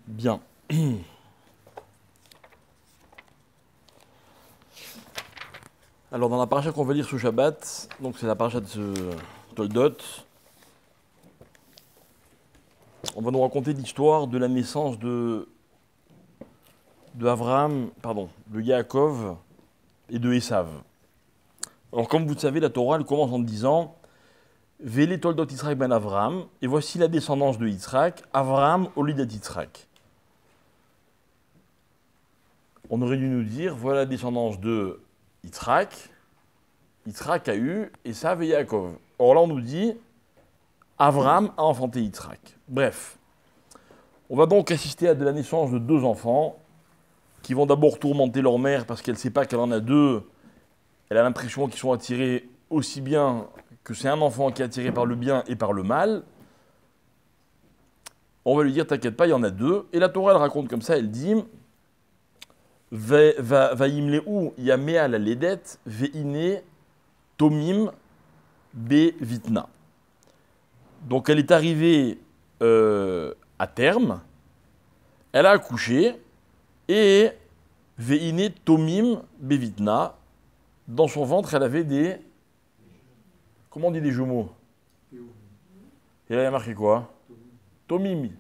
Bien. Alors, dans la paracha qu'on va lire ce Shabbat, donc c'est la paracha de Toldot, on va nous raconter l'histoire de la naissance de Yaakov et de Esav. Alors, comme vous le savez, la Torah, elle commence en disant Vele Toldot Yitzhak ben Avram, et voici la descendance de Yitzhak, Avram Olidat Yitzhak. On aurait dû nous dire, voilà la descendance de Yitzhak. Yitzhak a eu Esav et Yaakov. Or là, on nous dit, Avram a enfanté Yitzhak. Bref, on va donc assister à de la naissance de deux enfants qui vont d'abord tourmenter leur mère parce qu'elle ne sait pas qu'elle en a deux. Elle a l'impression qu'ils sont attirés aussi bien que c'est un enfant qui est attiré par le bien et par le mal. On va lui dire, t'inquiète pas, il y en a deux. Et la Torah, elle raconte comme ça, elle dit Vaimleu yamea la ledet veine tomim be vitna. Donc elle est arrivée à terme, elle a accouché, et veine tomim be vitna, dans son ventre elle avait des... Comment on dit des jumeaux? Et là il y a marqué quoi? Tomim.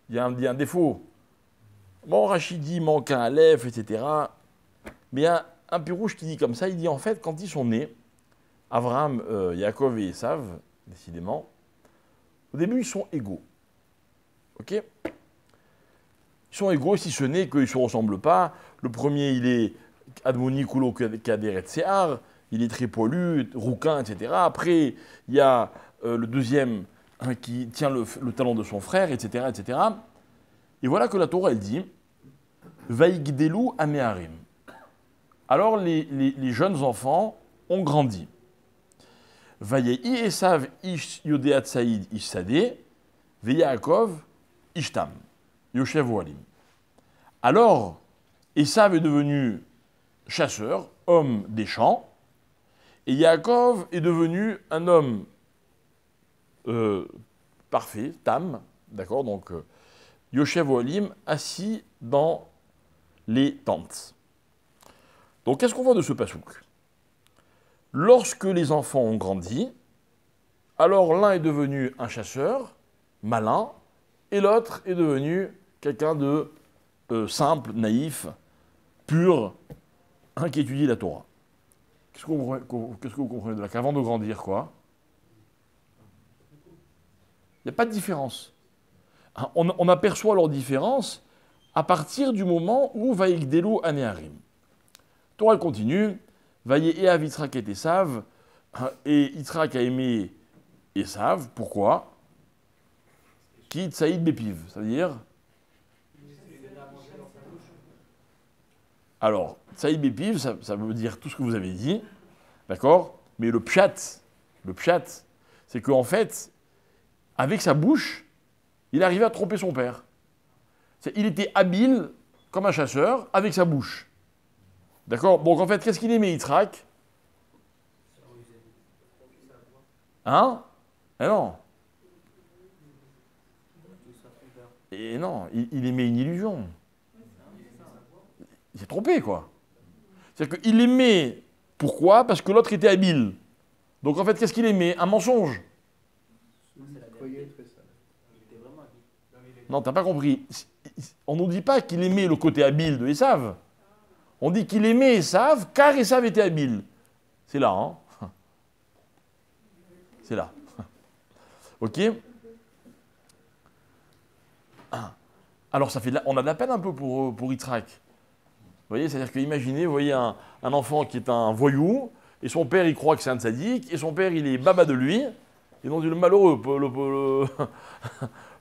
Il y a un défaut. Bon, Rachidi manque un aleph, etc. Mais il y a un pirouche qui dit comme ça, il dit en fait, quand ils sont nés, Abraham, Yaakov et Esav, décidément, au début, ils sont égaux. Ok? Ils sont égaux, si ce n'est qu'ils ne se ressemblent pas. Le premier, il est Admoni Kulo Kaderet Sear, il est très poilu, rouquin, etc. Après, il y a le deuxième qui tient le talon de son frère, etc., etc. Et voilà que la Torah, elle dit Vaïgdelu Ameharim. Alors les jeunes enfants ont grandi. Vayehi Esav Ish Yodeat Saïd Ish Sadeh, Veyaakov Ishtam, Yoshev Oalim. Alors, Esav est devenu chasseur, homme des champs, et Yaakov est devenu un homme parfait, tam, d'accord, donc Yoshev Oalim, assis dans les tentes. Donc, qu'est-ce qu'on voit de ce pasouk? Lorsque les enfants ont grandi, alors l'un est devenu un chasseur, malin, et l'autre est devenu quelqu'un de simple, naïf, pur, qui étudie la Torah. Qu'est-ce que vous comprenez de là? Qu'avant de grandir, quoi? Il n'y a pas de différence. On aperçoit leur différence à partir du moment où Vaïgdelu Aneharim. Torah continue, Vayeheav Yitzhak et Esav, et Yitzhak a aimé Esav, pourquoi? Ki tsaïd bepiv, ça veut dire? Alors, tsaïd bepiv, ça veut dire tout ce que vous avez dit, d'accord? Mais le pshat, c'est qu'en fait, avec sa bouche, il arrivait à tromper son père. Il était habile, comme un chasseur, avec sa bouche. D'accord? Donc en fait, qu'est-ce qu'il aimait, Yitzhak? Hein? Eh non. Et non, il aimait une illusion. Il s'est trompé, quoi. C'est-à-dire qu'il aimait... Pourquoi? Parce que l'autre était habile. Donc en fait, qu'est-ce qu'il aimait? Un mensonge. Non, t'as pas compris. On ne nous dit pas qu'il aimait le côté habile de Esav. On dit qu'il aimait Esav car Esav était habile. C'est là, hein? C'est là. Ok? Alors, on a de la peine un peu pour Yitzhak. Vous voyez, c'est-à-dire que imaginez, vous voyez un enfant qui est un voyou, et son père, il croit que c'est un tzaddik, et son père, il est baba de lui, et donc le malheureux,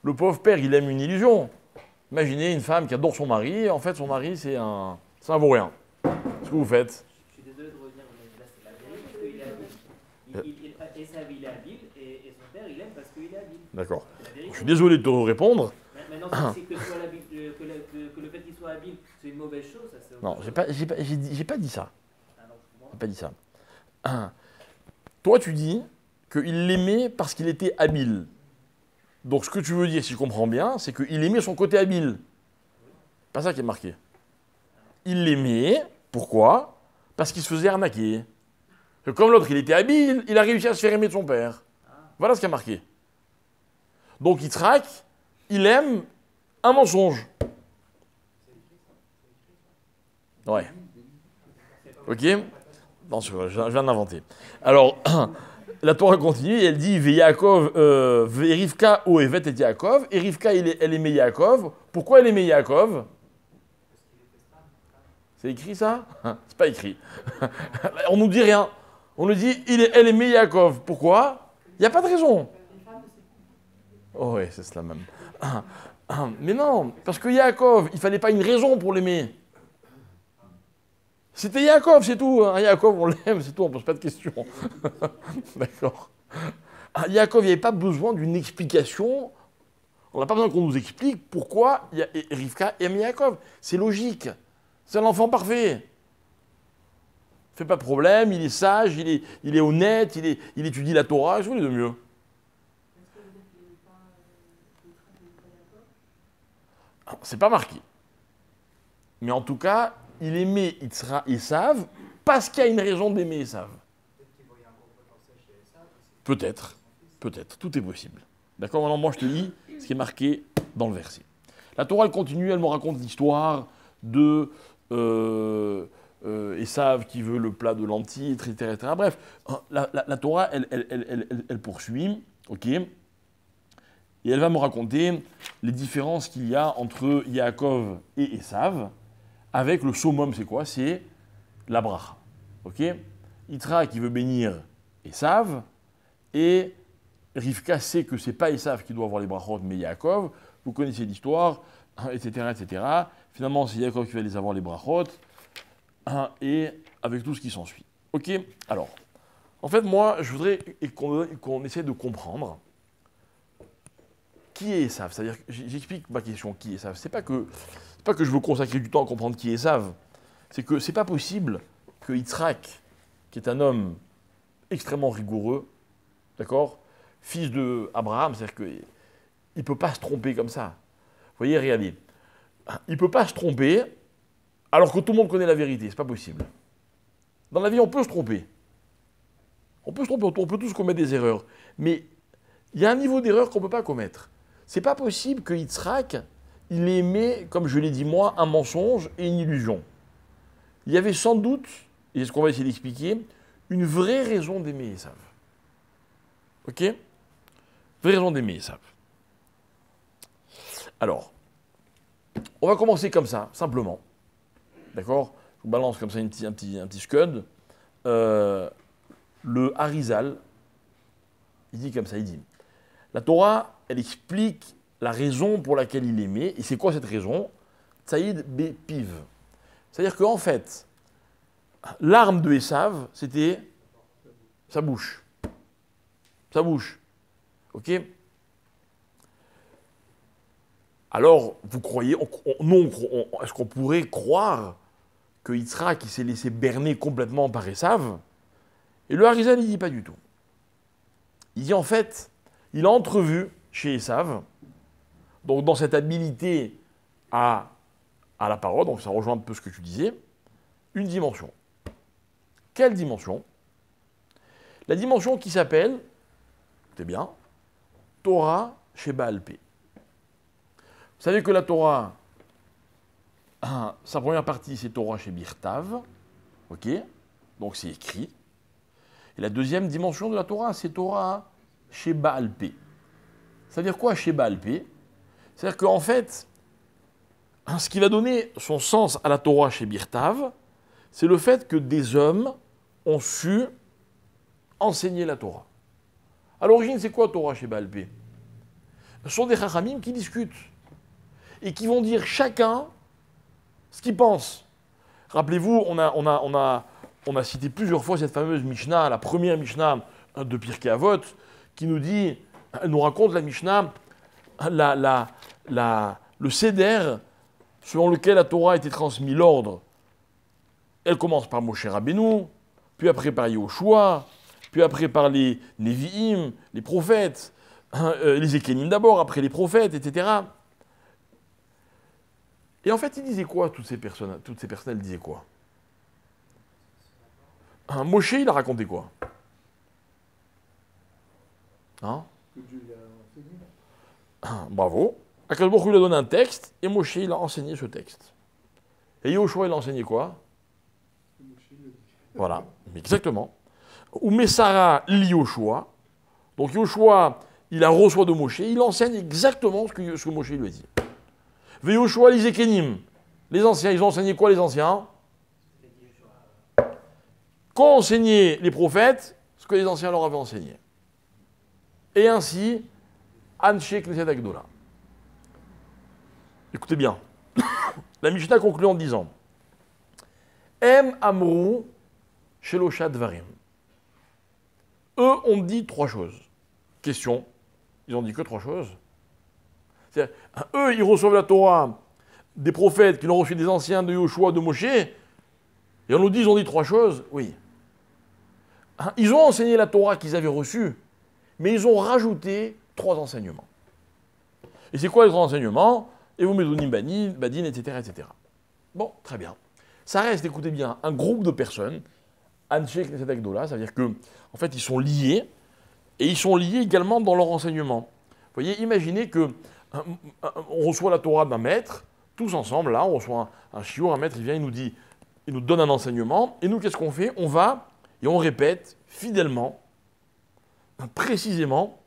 le pauvre père, il aime une illusion. Imaginez une femme qui adore son mari, et en fait, son mari, c'est un vaurien. Qu'est-ce que vous faites? Je suis désolé de revenir, mais là, c'est la vérité parce qu'il est habile. Esav, il est habile, et son père, il aime parce qu'il est habile. D'accord. Je suis désolé de te répondre. Maintenant, si c'est que le fait qu'il soit habile, c'est une mauvaise chose, ça c'est... Non, j'ai pas dit ça. Ah non, je comprends. J'ai pas dit ça. Toi, tu dis qu'il l'aimait parce qu'il était habile. Donc, ce que tu veux dire, si je comprends bien, c'est qu'il aimait son côté habile. Pas ça qui est marqué. Il l'aimait, pourquoi? Parce qu'il se faisait arnaquer. Comme l'autre, il était habile, il a réussi à se faire aimer de son père. Voilà ce qui est marqué. Donc Yitzhak, il aime un mensonge. Ouais. Ok? Non, je viens d'inventer. Alors, la Torah continue et elle dit Yaakov, Rivka o evet et Yaakov. Et Rivka, elle aimait Yaakov. Pourquoi elle aimait Yaakov? C'est écrit ça? C'est pas écrit. On nous dit rien. On nous dit elle aimait Yaakov. Pourquoi? Il n'y a pas de raison. Oh oui, c'est cela même. Mais non, parce que Yaakov, il ne fallait pas une raison pour l'aimer. C'était Yaakov, c'est tout. Hein. Yaakov, on l'aime, c'est tout, on ne pose pas de questions. D'accord. Yaakov, il n'y avait pas besoin d'une explication. On n'a pas besoin qu'on nous explique pourquoi Rivka aime Yaakov. C'est logique. C'est l'enfant parfait. Fait pas de problème, il est sage, il est honnête, il étudie la Torah, je voulais de mieux. C'est pas marqué. Mais en tout cas, il aimait Esav parce qu'il y a une raison d'aimer Esav. Peut-être, tout est possible. D'accord, maintenant moi je te lis ce qui est marqué dans le verset. La Torah elle continue, elle me raconte l'histoire de Esav qui veut le plat de lentilles, etc. Bref, la Torah elle poursuit, ok. Et elle va me raconter les différences qu'il y a entre Yaakov et Esav, avec le summum, c'est quoi? C'est la bracha. Ok? Yitra qui veut bénir Esav, et Rivka sait que ce n'est pas Esav qui doit avoir les brachot, mais Yaakov. Vous connaissez l'histoire, etc., etc. Finalement, c'est Yaakov qui va les avoir les brachot, et avec tout ce qui s'ensuit. Ok? Alors, en fait, moi, je voudrais qu'on essaie de comprendre qui est Esav. C'est-à-dire, j'explique ma question, qui est Esav. C'est pas que je veux consacrer du temps à comprendre qui est Esav. C'est que c'est pas possible que Yitzhak, qui est un homme extrêmement rigoureux, d'accord, fils d'Abraham, c'est-à-dire qu'il ne peut pas se tromper comme ça. Vous voyez, regardez. Il ne peut pas se tromper alors que tout le monde connaît la vérité. C'est pas possible. Dans la vie, on peut se tromper. On peut se tromper, on peut tous commettre des erreurs. Mais il y a un niveau d'erreur qu'on ne peut pas commettre. C'est pas possible que Yitzhak, il aimait, comme je l'ai dit moi, un mensonge et une illusion. Il y avait sans doute, et c'est ce qu'on va essayer d'expliquer, une vraie raison d'aimer Esav. Ok? Vraie raison d'aimer Esav. Alors, on va commencer comme ça, simplement. D'accord? Je vous balance comme ça un petit scud. Le Harizal, il dit comme ça, il dit, la Torah, elle explique la raison pour laquelle il aimait. Et c'est quoi cette raison? Tsaïd Bepiv. C'est-à-dire qu'en fait, l'arme de Esav, c'était sa bouche. Sa bouche. Ok? Alors, vous croyez, est-ce qu'on pourrait croire que Yitzhak s'est laissé berner complètement par Esav? Et le Harizal, il ne dit pas du tout. Il dit en fait, il a entrevu chez Esav, donc dans cette habilité à la parole, donc ça rejoint un peu ce que tu disais, une dimension. Quelle dimension? La dimension qui s'appelle, c'est bien, Torah chez Baal Pé. Vous savez que la Torah, sa première partie, c'est Torah chez Birtav, ok? Donc c'est écrit. Et la deuxième dimension de la Torah, c'est Torah chez Baal Pé. Ça veut dire quoi chez Baal Pé? C'est-à-dire qu'en fait, ce qui va donner son sens à la Torah chez Birtav, c'est le fait que des hommes ont su enseigner la Torah. À l'origine, c'est quoi Torah chez Baal Pé? Ce sont des chachamim qui discutent et qui vont dire chacun ce qu'il pense. Rappelez-vous, on a cité plusieurs fois cette fameuse Mishnah, la première Mishnah de Pirkei Avot, qui nous dit, elle nous raconte la Mishnah, le Seder, selon lequel la Torah a été transmise, l'ordre. Elle commence par Moshe Rabbeinu, puis après par Yehoshua, puis après par les Nevi'im, les prophètes, les Ekenim d'abord, après les prophètes, etc. Et en fait, ils disaient quoi, toutes ces personnes, elles disaient quoi? Moshe, il a raconté quoi? Hein? Que Dieu lui a enseigné. Bravo. Akadosh Baruch Hu lui a donné un texte, et Moshe, il a enseigné ce texte. Et Yoshua, il a enseigné quoi? Voilà, exactement. Ou Messara lit Yoshua. Donc Yoshua, il a reçoit de Moshe, il enseigne exactement ce que Moshe lui a dit. Ve Yoshua lisait Kenim. Les anciens, ils ont enseigné quoi, les anciens? Qu'ont enseigné les prophètes, ce que les anciens leur avaient enseigné. Et ainsi, Anshe Knesset Agdola. Écoutez bien. La Mishnah conclut en disant Em Amrou Shelosha Dvarim. Eux ont dit 3 choses. Question. Ils ont dit que 3 choses. C'est-à-dire, eux, ils reçoivent la Torah des prophètes qui l'ont reçu des anciens de Yoshua, de Moshe, et on nous dit, ils ont dit 3 choses. Oui. Ils ont enseigné la Torah qu'ils avaient reçue, mais ils ont rajouté 3 enseignements. Et c'est quoi les 3 enseignements? Et vous Medonim Badin, etc., etc. Bon, très bien. Ça reste, écoutez bien, un groupe de personnes, Anshe Knesset Agdola, ça veut dire que, en fait, ils sont liés, et ils sont liés également dans leur enseignement. Vous voyez, imaginez que on reçoit la Torah d'un maître, tous ensemble, là, on reçoit un shiur, un maître, il vient, il nous donne un enseignement, et nous, qu'est-ce qu'on fait? On va et on répète fidèlement, précisément,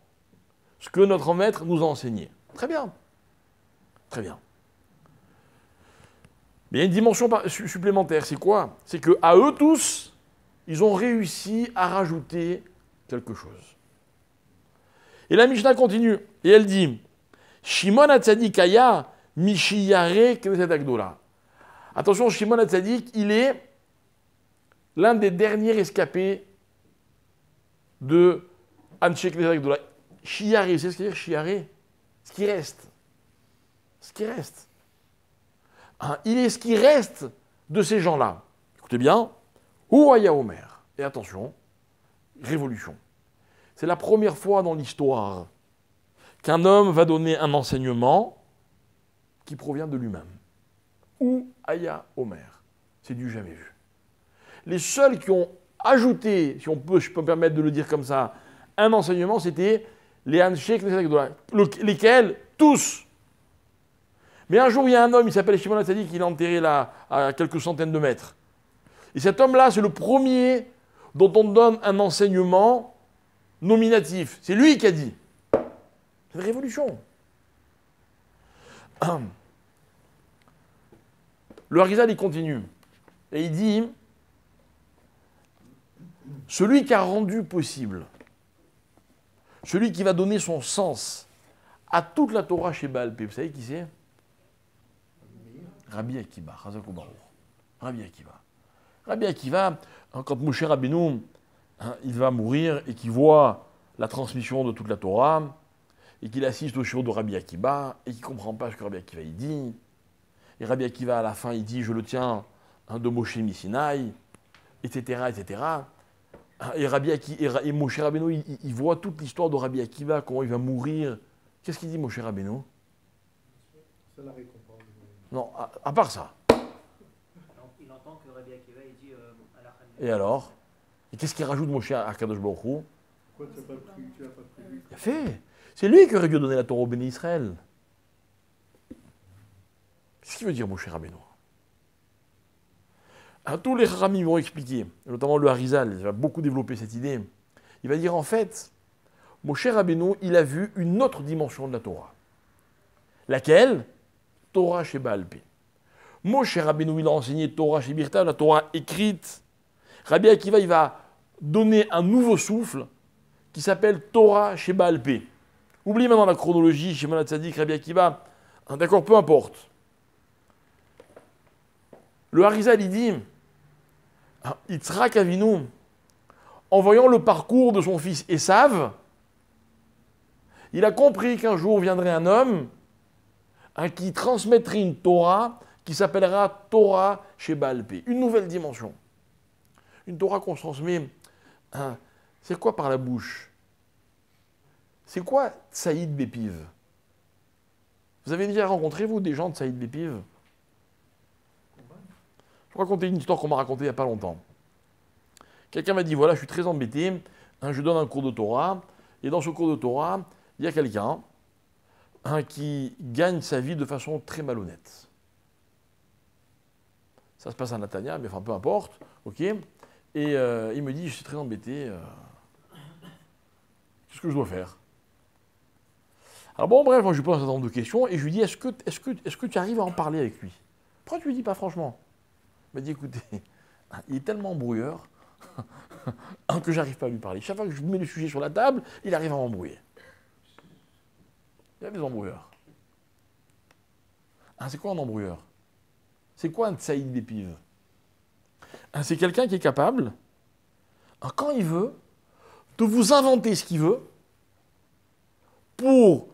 ce que notre maître nous a enseigné. Très bien. Très bien. Mais il y a une dimension supplémentaire, c'est quoi? C'est qu'à eux tous, ils ont réussi à rajouter quelque chose. Et la Mishnah continue, et elle dit Shimon HaTzadik Aya Mishiyare Knesset Agdola. Attention, Shimon HaTzadik, il est l'un des derniers escapés de Anshe Knesset Agdola. Shiyare, c'est ce qu'il veut dire Shiyare? Ce qui reste. Ce qui reste. Il est ce qui reste de ces gens-là. Écoutez bien. Ouaya Omer. Et attention, révolution. C'est la première fois dans l'histoire qu'un homme va donner un enseignement qui provient de lui-même. Ou Aya Omer. C'est du jamais vu. Les seuls qui ont ajouté, si je peux me permettre de le dire comme ça, un enseignement, c'était les Anshe Knesset Agdola. Lesquels? Tous. Mais un jour, il y a un homme, il s'appelle Shimon HaTzadik, il est enterré là, à quelques centaines de mètres. Et cet homme-là, c'est le premier dont on donne un enseignement nominatif. C'est lui qui a dit. C'est une révolution. Le Harizal, il continue. Et il dit, celui qui a rendu possible, celui qui va donner son sens à toute la Torah chez Baal Pé, vous savez qui c'est? Rabbi Akiva, Chazak Baruch. Rabbi Akiva. Rabbi Akiva, quand Moshe Rabbeinu, il va mourir et qu'il voit la transmission de toute la Torah, et qu'il assiste au shiur de Rabbi Akiva, et qu'il ne comprend pas ce que Rabbi Akiva il dit. Et Rabbi Akiva, à la fin, il dit, je le tiens de Moshe Misinaï, etc., etc. Et Moshe Rabbeinu, il voit toute l'histoire de Rabbi Akiva, comment il va mourir. Qu'est-ce qu'il dit, Moshe Rabbeinu? C'est la récompense. Non, à part ça. Il entend que Rabbi Akiva il dit Et alors? Et qu'est-ce qu'il rajoute Moshe à Kadosh Baruch Hu? Pourquoi tu n'as pas prévu? Il a fait. C'est lui qui aurait dû donner la Torah au béni Israël. Qu'est-ce qu'il veut dire Moshe Rabbeinu? Tous les Rami vont expliquer, notamment le Harizal, il va beaucoup développer cette idée. Il va dire en fait, Moshe Rabbeinu, il a vu une autre dimension de la Torah. Laquelle? Torah chez Baal Pé. Moshe Rabbeinu, il a enseigné Torah chez Birta, la Torah écrite. Rabbi Akiva, il va donner un nouveau souffle qui s'appelle Torah chez Baal Pé. Oubliez maintenant la chronologie, Shimon HaTzadik, Rabbi Akiva, d'accord, peu importe. Le Harizal, il dit, Yitzhak Avinu, en voyant le parcours de son fils Esav, il a compris qu'un jour viendrait un homme qui transmettrait une Torah qui s'appellera Torah chez Baal Pé. Une nouvelle dimension. Une Torah qu'on transmet. C'est quoi par la bouche? C'est quoi Tsaïd Bépiv? Vous avez déjà rencontré, vous, des gens de Tsaïd Bépiv? Je vais raconter une histoire qu'on m'a racontée il n'y a pas longtemps. Quelqu'un m'a dit, voilà, je suis très embêté, hein, je donne un cours de Torah, et dans ce cours de Torah, il y a quelqu'un qui gagne sa vie de façon très malhonnête. Ça se passe à Natania, mais enfin peu importe, ok. Et il me dit, je suis très embêté, qu'est-ce que je dois faire? Alors bon, bref, moi je lui pose un certain nombre de questions, et je lui dis, est-ce que tu arrives à en parler avec lui? Pourquoi tu lui dis pas franchement? Il m'a dit, écoutez, il est tellement brouilleur que j'arrive pas à lui parler. Chaque fois que je mets le sujet sur la table, il arrive à m'embrouiller. Il y a des embrouilleurs. C'est quoi un embrouilleur? C'est quoi un tsaïd d'épive? C'est quelqu'un qui est capable, quand il veut, de vous inventer ce qu'il veut pour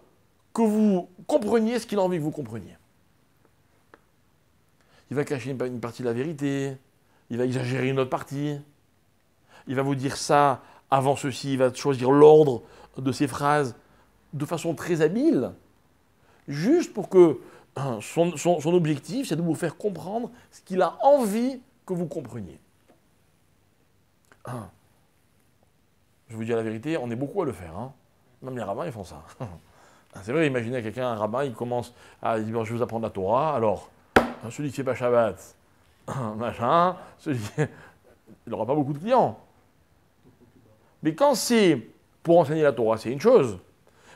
que vous compreniez ce qu'il a envie que vous compreniez. Il va cacher une partie de la vérité, il va exagérer une autre partie, il va vous dire ça avant ceci, il va choisir l'ordre de ses phrases de façon très habile, juste pour que son objectif, c'est de vous faire comprendre ce qu'il a envie que vous compreniez. Je vous dis la vérité, on est beaucoup à le faire. Même les rabbins, ils font ça. C'est vrai, imaginez quelqu'un, un rabbin, il commence à dire, je vais vous apprendre la Torah, alors, celui qui fait pas Shabbat, machin, il n'aura pas beaucoup de clients. Mais quand c'est pour enseigner la Torah, c'est une chose.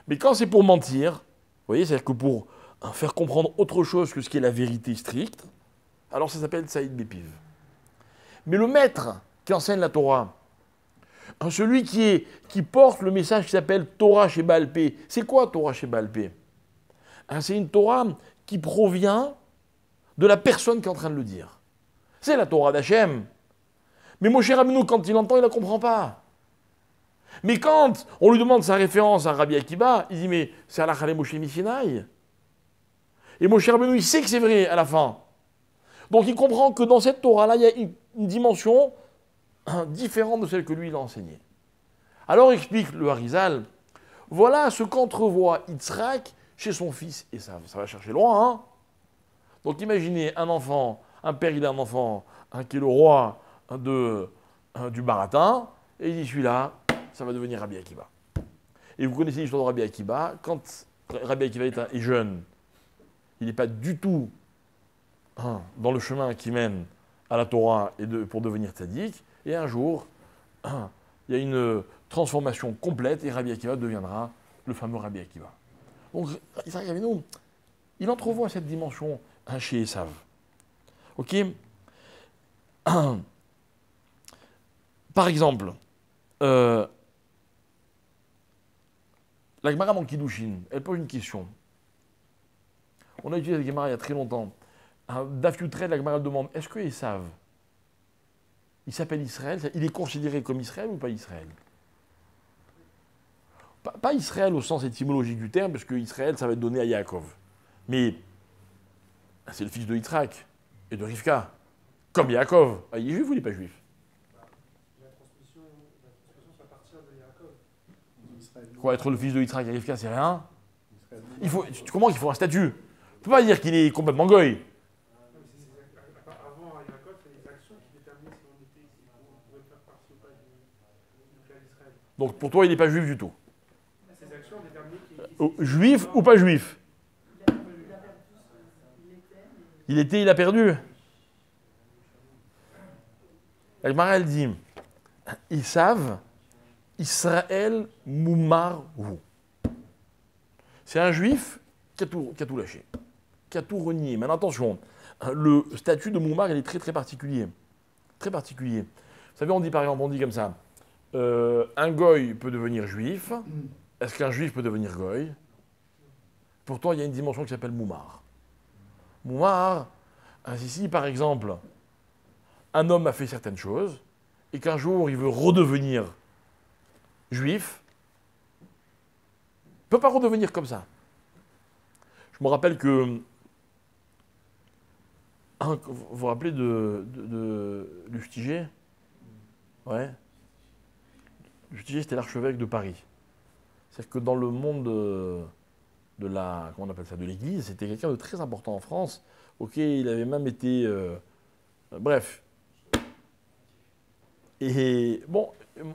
Mais quand c'est pour mentir, vous voyez, c'est-à-dire que pour faire comprendre autre chose que ce qui est la vérité stricte, alors ça s'appelle Saïd Bépiv. Mais le maître qui enseigne la Torah, celui qui porte le message qui s'appelle Torah chez Baal Pé, c'est quoi Torah chez Baal Pé? C'est une Torah qui provient de la personne qui est en train de le dire. C'est la Torah d'Hachem. Mais Moshe Rabbeinu, quand il l'entend, il ne la comprend pas. Mais quand on lui demande sa référence à Rabbi Akiba, il dit, mais c'est Halakha le Moshe Misinaï. Et Moshe Rabbeinu, il sait que c'est vrai à la fin. Donc il comprend que dans cette Torah-là, il y a une dimension différente de celle que lui, il a enseignée. Alors explique le Harizal, voilà ce qu'entrevoit Yitzhak chez son fils Esav. Ça va chercher loin, Donc imaginez un enfant, un père, il a un enfant qui est le roi du baratin, et il dit, celui-là, ça va devenir Rabbi Akiba. Et vous connaissez l'histoire de Rabbi Akiba, quand Rabbi Akiba est jeune, il n'est pas du tout dans le chemin qui mène à la Torah pour devenir tzaddik, et un jour, il y a une transformation complète, et Rabbi Akiba deviendra le fameux Rabbi Akiba. Donc, Yitzhak Avinu, il entrevoit cette dimension chez Esav. Ok? Par exemple, la Gemara dans Kiddushin, elle pose une question. On a utilisé la Gemara il y a très longtemps. Daf Yutred, la Gemara demande, est-ce que Esav, il s'appelle Israël, il est considéré comme Israël ou pas Israël? Pas Israël au sens étymologique du terme, parce que Israël, ça va être donné à Yaakov. Mais c'est le fils de Yitzhak et de Rivka, comme Yaakov. Il est juif ou il n'est pas juif? La transmission, ça appartient de Yaakov. Quoi, être le fils de Yitzhak et Rivka, c'est rien? Tu comprends qu'il faut un statut. Tu ne peux pas dire qu'il est complètement goy. Avant Yaakov, c'est les actions qui déterminaient si on pouvait faire partie ou pas du clan d'Israël. Donc pour toi, il n'est pas juif du tout. Ces actions déterminaient Juif ou pas juif? Il a perdu. La Gemara, elle dit, ils savent, Israël Moumar Hu. C'est un juif qui a tout lâché, qui a tout renié. Mais attention, le statut de Moumar, il est très très particulier. Très particulier. Vous savez, on dit par exemple, on dit comme ça, un goy peut devenir juif. Est-ce qu'un juif peut devenir goy? Pourtant, il y a une dimension qui s'appelle Moumar. Moumar, si par exemple, un homme a fait certaines choses, et qu'un jour il veut redevenir juif, il ne peut pas redevenir comme ça. Je me rappelle que, vous vous rappelez de Lustiger? Ouais. Lustiger, c'était l'archevêque de Paris. C'est-à-dire que dans le monde de l'Église, c'était quelqu'un de très important en France. Ok, il avait même été Bref. Et bon,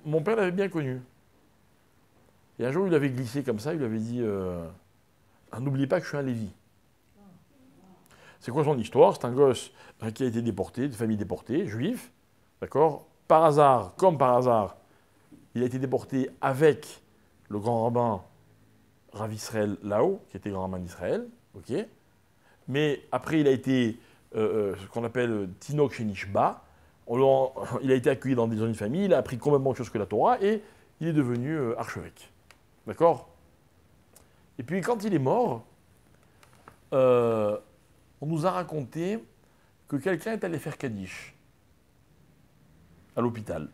mon père l'avait bien connu. Et un jour, il avait glissé comme ça, il lui avait dit n'oubliez pas que je suis un Lévi. C'est quoi son histoire? C'est un gosse qui a été déporté, de famille déportée, juif, d'accord? Par hasard, comme par hasard, il a été déporté avec le grand rabbin Rav Israël Lao, qui était grand rabbin d'Israël, ok? Mais après, il a été ce qu'on appelle Tinok Shenishba. Il a été accueilli dans une famille, il a appris complètement autre chose que la Torah et il est devenu archevêque. D'accord? Et puis quand il est mort, on nous a raconté que quelqu'un est allé faire Kaddish à l'hôpital.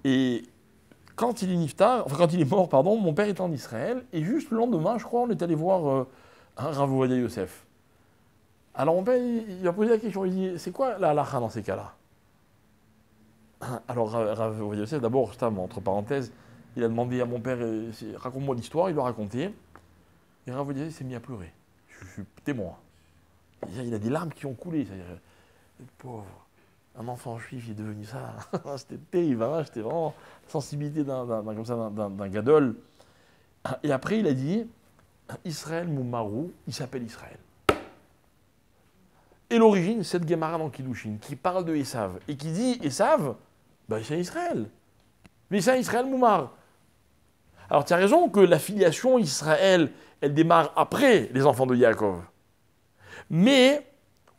Et quand il est mort, pardon, mon père était en Israël et juste le lendemain, je crois, on est allé voir Rav Ovadia Yosef. Alors mon père, il a posé la question, il dit, c'est quoi la halakha dans ces cas-là? Alors Rav Ovadia Yosef, d'abord, entre parenthèses, il a demandé à mon père, raconte-moi l'histoire, il lui a raconté. Et Rav Ovadia Yosef s'est mis à pleurer. Je suis témoin. Il a des larmes qui ont coulé. C'est-à-dire, pauvre, un enfant juif, il est devenu ça. C'était terrible, hein, c'était vraiment la sensibilité d'un gadol. Et après, il a dit, Israël Moumarou, il s'appelle Israël. Et l'origine, c'est de Gemara dans Kiddushin, qui parle de Esav, et qui dit, Esav, ben, c'est Israël. Mais c'est Israël Moumar. Alors, tu as raison que la filiation Israël, elle démarre après les enfants de Yaakov. Mais,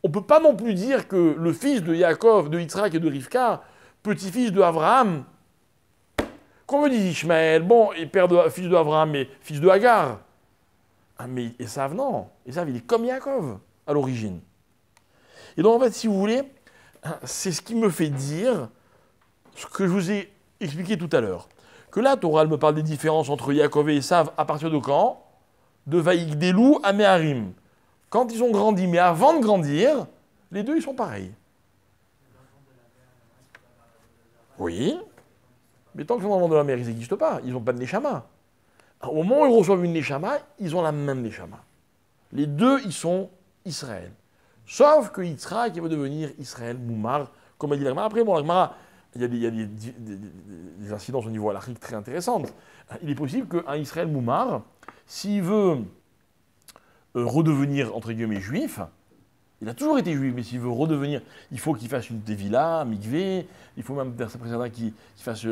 on ne peut pas non plus dire que le fils de Yaakov, de Yitzhak et de Rivka, petit-fils de Abraham, qu'on me dit Ishmaël, bon, fils de Abraham, mais fils de Hagar. Ah, mais Esav, non. Esav, il est comme Yaakov, à l'origine. Et donc, en fait, si vous voulez, c'est ce qui me fait dire ce que je vous ai expliqué tout à l'heure. Que là, Torah me parle des différences entre Yaakov et Esav à partir de quand? De Vaïkdelou à Meharim. Quand ils ont grandi, mais avant de grandir, les deux, ils sont pareils. Oui, mais tant qu'ils sont dans le monde de la mer, ils n'existent pas. Ils n'ont pas de Neshama. Au moment où ils reçoivent une Neshama, ils ont la même Neshama. Les deux, ils sont Israël. Sauf que Yitzhak, il va devenir Israël Moumar, comme a dit l'Agmara. Après, bon, l'Agmara, il y a des incidences au niveau halachique très intéressantes. Il est possible qu'un Israël Moumar, s'il veut redevenir, entre guillemets, juif, il a toujours été juif, mais s'il veut redevenir, il faut qu'il fasse une Tevila, un mikvé, il faut même, vers sa précédente, qu'il fasse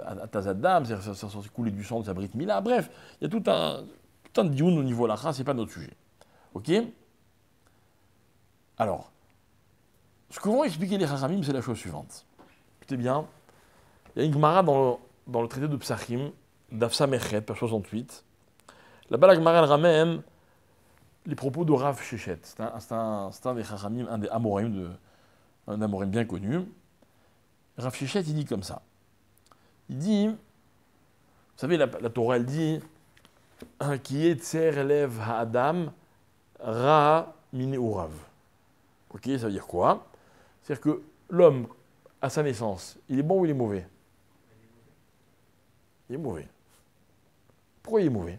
Atazadam, c'est-à-dire ça couler du sang de sa Brit Mila. Bref, il y a tout un dioun au niveau halakha, c'est pas notre sujet. Ok? Alors, ce que vont expliquer les Chachamim, c'est la chose suivante. Écoutez bien, il y a une Gemara dans le traité de Psachim, d'Afsa Mechet, page 68. Là-bas, la Gemara, elle ramène les propos de Rav Shechet. C'est un des Chachamim, un des Amorim, un Amorim bien connu. Rav Shechet, il dit comme ça. Il dit, vous savez, la Torah, elle dit, qui est tser elev ha'adam ra mine urav. Ok, ça veut dire quoi? C'est-à-dire que l'homme, à sa naissance, il est bon ou il est mauvais? Il est mauvais. Pourquoi il est mauvais?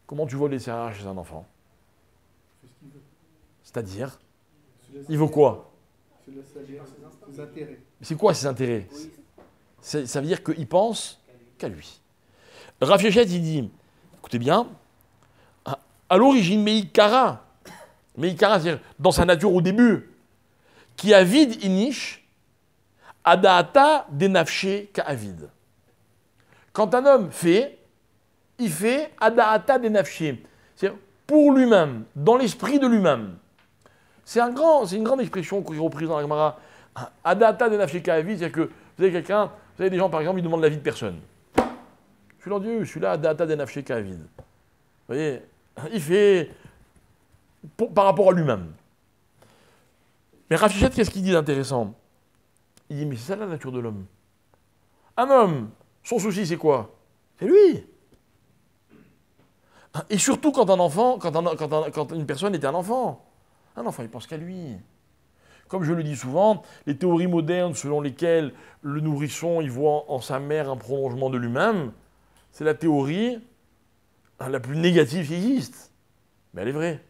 Comment tu vois les serrages chez un enfant? C'est-à-dire, il veut quoi? Ses intérêts. C'est quoi ses intérêts? Ça veut dire qu'il pense qu'à lui. Rav Shechet, il dit, écoutez bien, à l'origine, Meikara, c'est-à-dire dans sa nature au début, qui avid inish, adaata denafshe ka'avid. Quand un homme fait, il fait adaata denafshe, c'est-à-dire pour lui-même, dans l'esprit de lui-même. C'est une grande expression qui est reprise dans la Gemara. Adaata denafshe ka'avid, c'est-à-dire que vous avez vous avez des gens par exemple, ils demandent l'avis de personne. Je suis leur Dieu, je suis là, adaata denafshe ka'avid. Vous voyez, il fait par rapport à lui-même. Mais Rav Shechet, qu'est-ce qu'il dit d'intéressant? Il dit, mais c'est ça la nature de l'homme. Un homme, son souci c'est quoi? C'est lui. Et surtout quand un enfant, quand une personne est un enfant, il pense qu'à lui. Comme je le dis souvent, les théories modernes selon lesquelles le nourrisson il voit en sa mère un prolongement de lui-même, c'est la théorie la plus négative qui existe. Mais elle est vraie.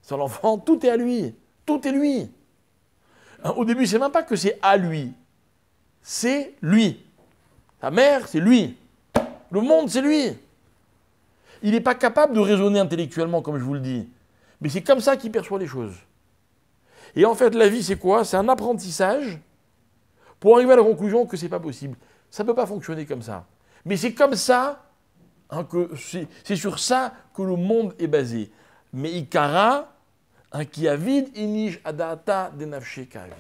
C'est l'enfant, tout est à lui. Tout est lui. Hein, au début, c'est même pas que c'est à lui. C'est lui. Sa mère, c'est lui. Le monde, c'est lui. Il n'est pas capable de raisonner intellectuellement, comme je vous le dis. Mais c'est comme ça qu'il perçoit les choses. Et en fait, la vie, c'est quoi? C'est un apprentissage pour arriver à la conclusion que c'est pas possible. Ça ne peut pas fonctionner comme ça. Mais c'est comme ça, hein, c'est sur ça que le monde est basé. Mais Ikara, qui avid inish adata denafshe kavid.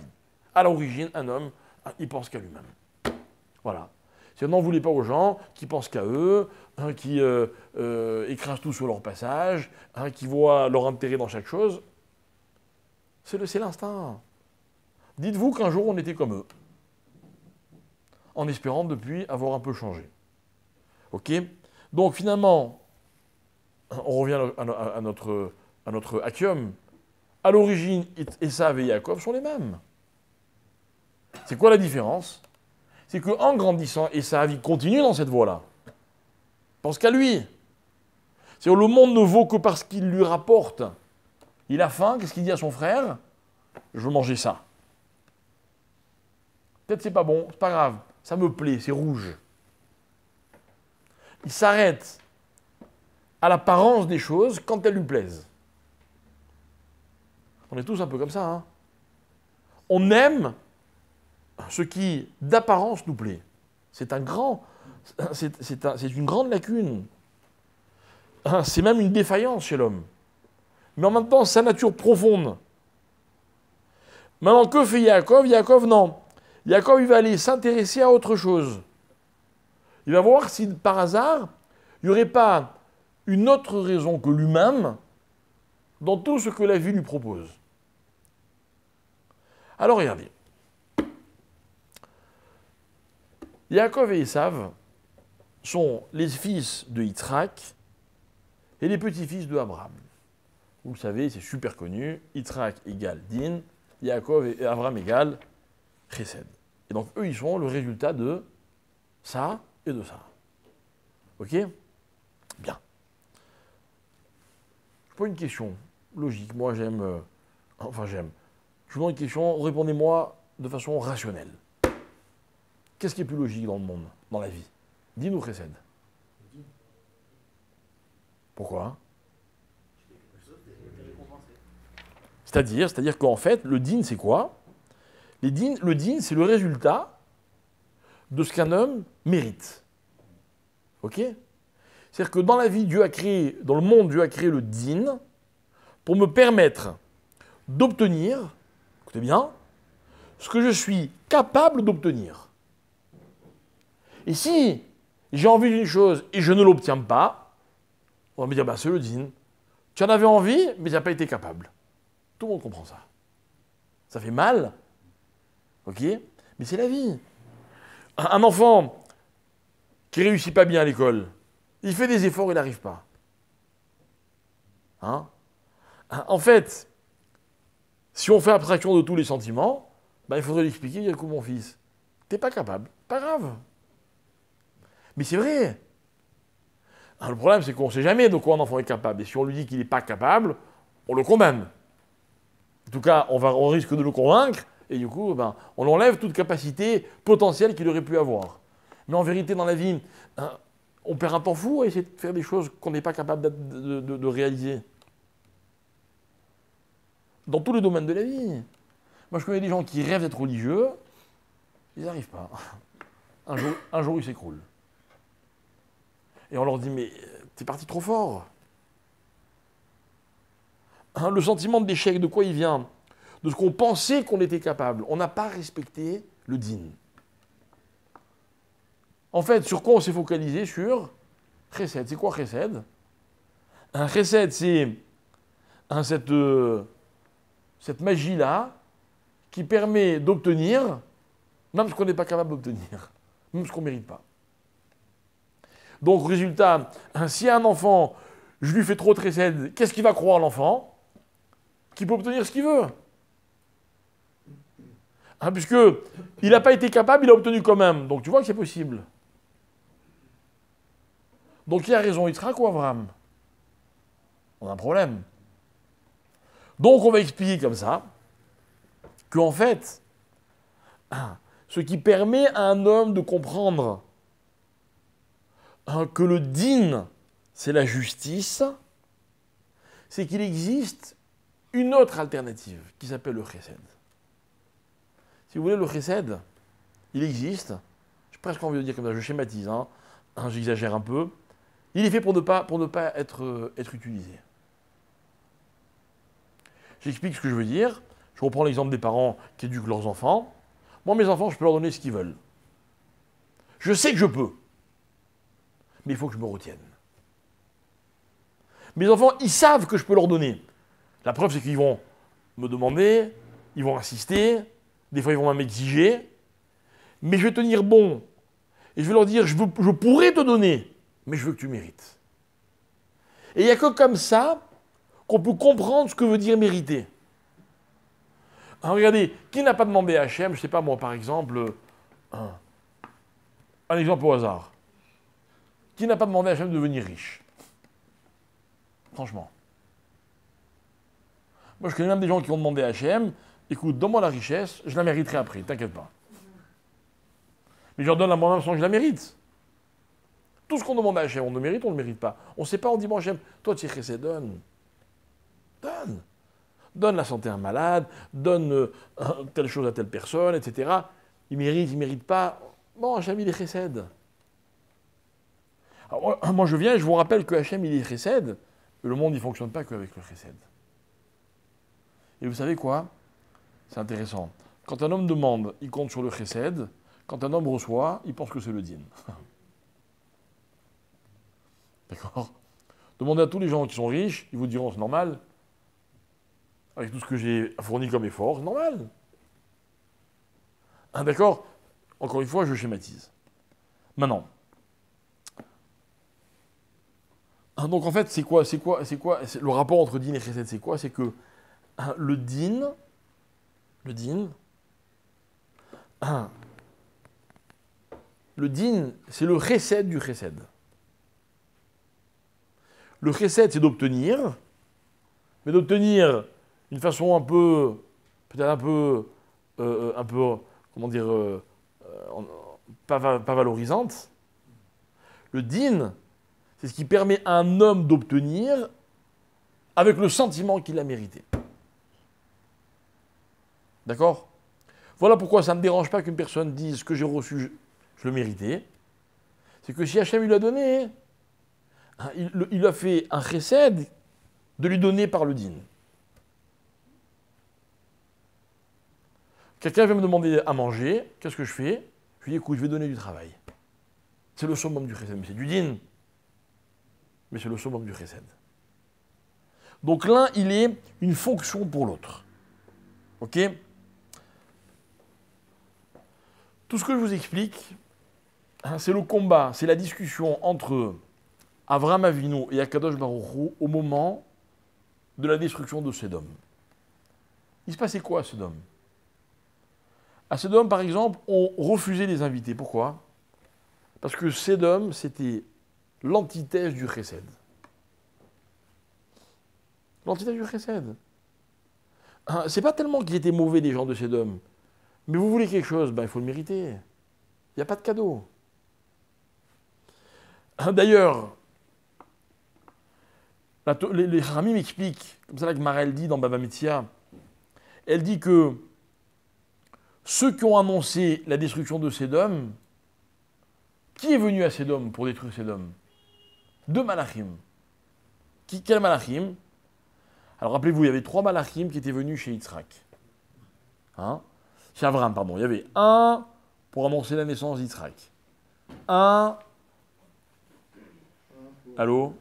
À l'origine, un homme, il pense qu'à lui-même. Voilà. Si on n'en voulait pas aux gens qui pensent qu'à eux, qui écrasent tout sur leur passage, qui voient leur intérêt dans chaque chose, c'est l'instinct. Dites-vous qu'un jour on était comme eux, en espérant depuis avoir un peu changé. Ok? Donc finalement, on revient à notre axiome. À l'origine, Esav et Yaakov sont les mêmes. C'est quoi la différence? C'est qu'en grandissant, Esav, il continue dans cette voie-là. Il pense qu'à lui. C'est-à-dire le monde ne vaut que parce qu'il lui rapporte. Il a faim, qu'est-ce qu'il dit à son frère? Je veux manger ça. Peut-être c'est pas bon, c'est pas grave. Ça me plaît, c'est rouge. Il s'arrête à l'apparence des choses quand elles lui plaisent. On est tous un peu comme ça. Hein. On aime ce qui, d'apparence, nous plaît. C'est une grande lacune. C'est même une défaillance chez l'homme. Mais en même temps, sa nature profonde. Maintenant, que fait Yaakov? Yaakov, non. Yaakov, il va aller s'intéresser à autre chose. Il va voir si, par hasard, il n'y aurait pas une autre raison que lui-même dans tout ce que la vie lui propose. Alors, regardez. Yaakov et Esav sont les fils de Yitzhak et les petits-fils de Abraham. Vous le savez, c'est super connu. Yitzhak égale Din, Yaakov et Abraham égale Chesed. Et donc, eux, ils sont le résultat de ça et de ça. Ok? Bien. Je pose une question logique. Moi, j'aime. Je vous donne une question, répondez-moi de façon rationnelle. Qu'est-ce qui est plus logique dans le monde, dans la vie? Din ou Chesed? Pourquoi? C'est-à-dire qu'en fait, le din, c'est quoi? Le din, c'est le résultat de ce qu'un homme mérite. Ok? C'est-à-dire que dans la vie, dans le monde, Dieu a créé le din pour me permettre d'obtenir, écoutez bien, ce que je suis capable d'obtenir. Et si j'ai envie d'une chose et je ne l'obtiens pas, on va me dire, c'est le din. Tu en avais envie, mais tu n'as pas été capable. Tout le monde comprend ça. Ça fait mal, ok? Mais c'est la vie. Un enfant qui ne réussit pas bien à l'école, il fait des efforts, il n'arrive pas. Hein? En fait, si on fait abstraction de tous les sentiments, il faudrait lui expliquer, dire que mon fils, t'es pas capable, pas grave. Mais c'est vrai. Le problème, c'est qu'on ne sait jamais de quoi un enfant est capable. Et si on lui dit qu'il n'est pas capable, on le condamne. En tout cas, on risque de le convaincre, et du coup, on enlève toute capacité potentielle qu'il aurait pu avoir. Mais en vérité, dans la vie, on perd un temps fou à essayer de faire des choses qu'on n'est pas capable de réaliser. Dans tous les domaines de la vie. Moi, je connais des gens qui rêvent d'être religieux, ils n'y arrivent pas. Un jour, ils s'écroulent. Et on leur dit, mais t'es parti trop fort. Le sentiment d'échec, de quoi il vient? De ce qu'on pensait qu'on était capable. On n'a pas respecté le din. En fait, sur quoi on s'est focalisé? Sur Chesed. C'est quoi Chesed? Un Chesed, c'est cette magie-là qui permet d'obtenir même ce qu'on n'est pas capable d'obtenir, même ce qu'on ne mérite pas. Donc, résultat, si un enfant, je lui fais trop de Chesed, qu'est-ce qu'il va croire l'enfant? Qu'il peut obtenir ce qu'il veut. Puisqu'il n'a pas été capable, il a obtenu quand même. Donc tu vois que c'est possible. Donc qui a raison, Yitzhak ou Abraham? On a un problème. Donc on va expliquer comme ça qu'en fait, ce qui permet à un homme de comprendre que le din, c'est la justice, c'est qu'il existe une autre alternative qui s'appelle le chesed. Si vous voulez, le chesed, il existe, j'ai presque envie de dire comme ça, je schématise, j'exagère un peu, il est fait pour ne pas être utilisé. J'explique ce que je veux dire. Je reprends l'exemple des parents qui éduquent leurs enfants. Moi, mes enfants, je peux leur donner ce qu'ils veulent. Je sais que je peux. Mais il faut que je me retienne. Mes enfants, ils savent que je peux leur donner. La preuve, c'est qu'ils vont me demander, ils vont insister, des fois, ils vont même m'exiger. Mais je vais tenir bon. Et je vais leur dire, je pourrais te donner, mais je veux que tu mérites. Et il n'y a que comme ça qu'on peut comprendre ce que veut dire mériter. Alors, regardez, qui n'a pas demandé à Hachem, je ne sais pas moi, par exemple, un exemple au hasard. Qui n'a pas demandé à Hachem de devenir riche? Franchement. Moi, je connais même des gens qui ont demandé à Hachem, écoute, donne-moi la richesse, je la mériterai après, t'inquiète pas. Mais je leur donne à moi-même sans que je la mérite. Tout ce qu'on demande à Hachem, on ne mérite, on ne le mérite pas. On ne sait pas, on dit, bon Hachem, toi tu es chesed, donne. Donne. Donne la santé à un malade, donne telle chose à telle personne, etc. Il mérite pas. Bon, Hachem, il est chesed. Alors, moi, je viens et je vous rappelle que Hachem, il est chesed. Le monde, il ne fonctionne pas qu'avec le chesed. Et vous savez quoi? C'est intéressant. Quand un homme demande, il compte sur le chesed. Quand un homme reçoit, il pense que c'est le din. D'accord? Demandez à tous les gens qui sont riches, ils vous diront c'est normal. Avec tout ce que j'ai fourni comme effort, c'est normal. D'accord? Encore une fois, je schématise. Maintenant. Donc en fait, c'est quoi le rapport entre din et chesed, c'est quoi? C'est que le din, c'est le chesed du chesed. Le chesed, c'est d'obtenir, mais d'obtenir d'une façon peut-être un peu, comment dire, pas valorisante. Le din, c'est ce qui permet à un homme d'obtenir avec le sentiment qu'il a mérité. D'accord? Voilà pourquoi ça ne me dérange pas qu'une personne dise ce que j'ai reçu, je le méritais. C'est que si Hachem lui l'a donné, il a fait un chesed de lui donner par le din. Quelqu'un vient me demander à manger, qu'est-ce que je fais? Je lui dis, écoute, je vais donner du travail. C'est le summum du chesed, mais c'est du din. Mais c'est le summum du chesed. Donc l'un, il est une fonction pour l'autre. Ok? Tout ce que je vous explique, c'est le combat, c'est la discussion entre Avraham Avinu et Akadosh Baruch Hu au moment de la destruction de Sodome. Il se passait quoi à Sodome? À Sodome, par exemple, on refusait les invités. Pourquoi? Parce que Sodome, c'était l'antithèse du chesed. L'antithèse du chesed. C'est pas tellement qu'ils étaient mauvais, les gens de Sodome. Mais vous voulez quelque chose, il faut le mériter. Il n'y a pas de cadeau. D'ailleurs, les Ramim m'expliquent, comme ça la Gemara elle dit dans Baba Metzia, elle dit que ceux qui ont annoncé la destruction de Sodome, qui est venu à Sodome pour détruire Sodome? Deux malachim. Quel malachim? Alors rappelez-vous, il y avait 3 malachim qui étaient venus chez Yitzhak. Chez Abraham, pardon. Il y avait un pour annoncer la naissance d'Yitzhak. Un... Allô?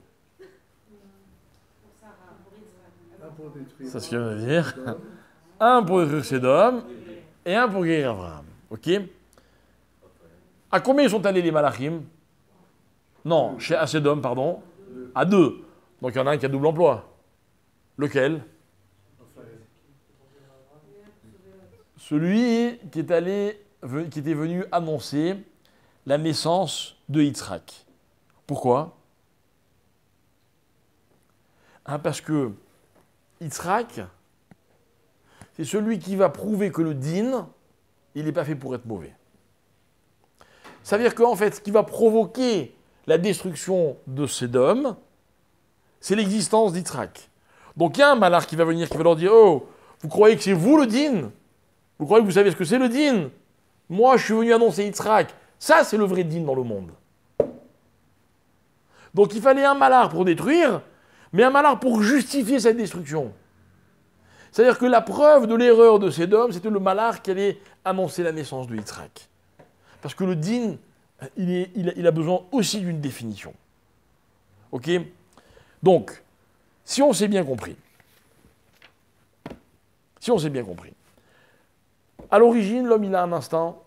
C'est ce qu'il veut dire. Un pour détruire Sodome et un pour guérir Abraham. Ok? À combien sont allés les malachim? Non, à Sodome, pardon. À 2. Donc il y en a un qui a double emploi. Lequel? Celui qui était venu annoncer la naissance de Yitzhak. Pourquoi? Parce que Yitzhak, c'est celui qui va prouver que le din, il n'est pas fait pour être mauvais. Ça veut dire qu'en fait, ce qui va provoquer la destruction de Sédom, c'est l'existence d'Yitzhak. Donc il y a un malach qui va venir, qui va leur dire « Oh, vous croyez que c'est vous le din? Vous croyez que vous savez ce que c'est le din? Moi, je suis venu annoncer Yitzhak. Ça, c'est le vrai din dans le monde. » Donc il fallait un malach pour détruire, mais un malach pour justifier cette destruction. C'est-à-dire que la preuve de l'erreur de Sédom, c'était le malach qui allait annoncer la naissance de Yitzhak. Parce que le din, il a besoin aussi d'une définition. Ok? Donc, si on s'est bien compris, à l'origine, l'homme, il a un instinct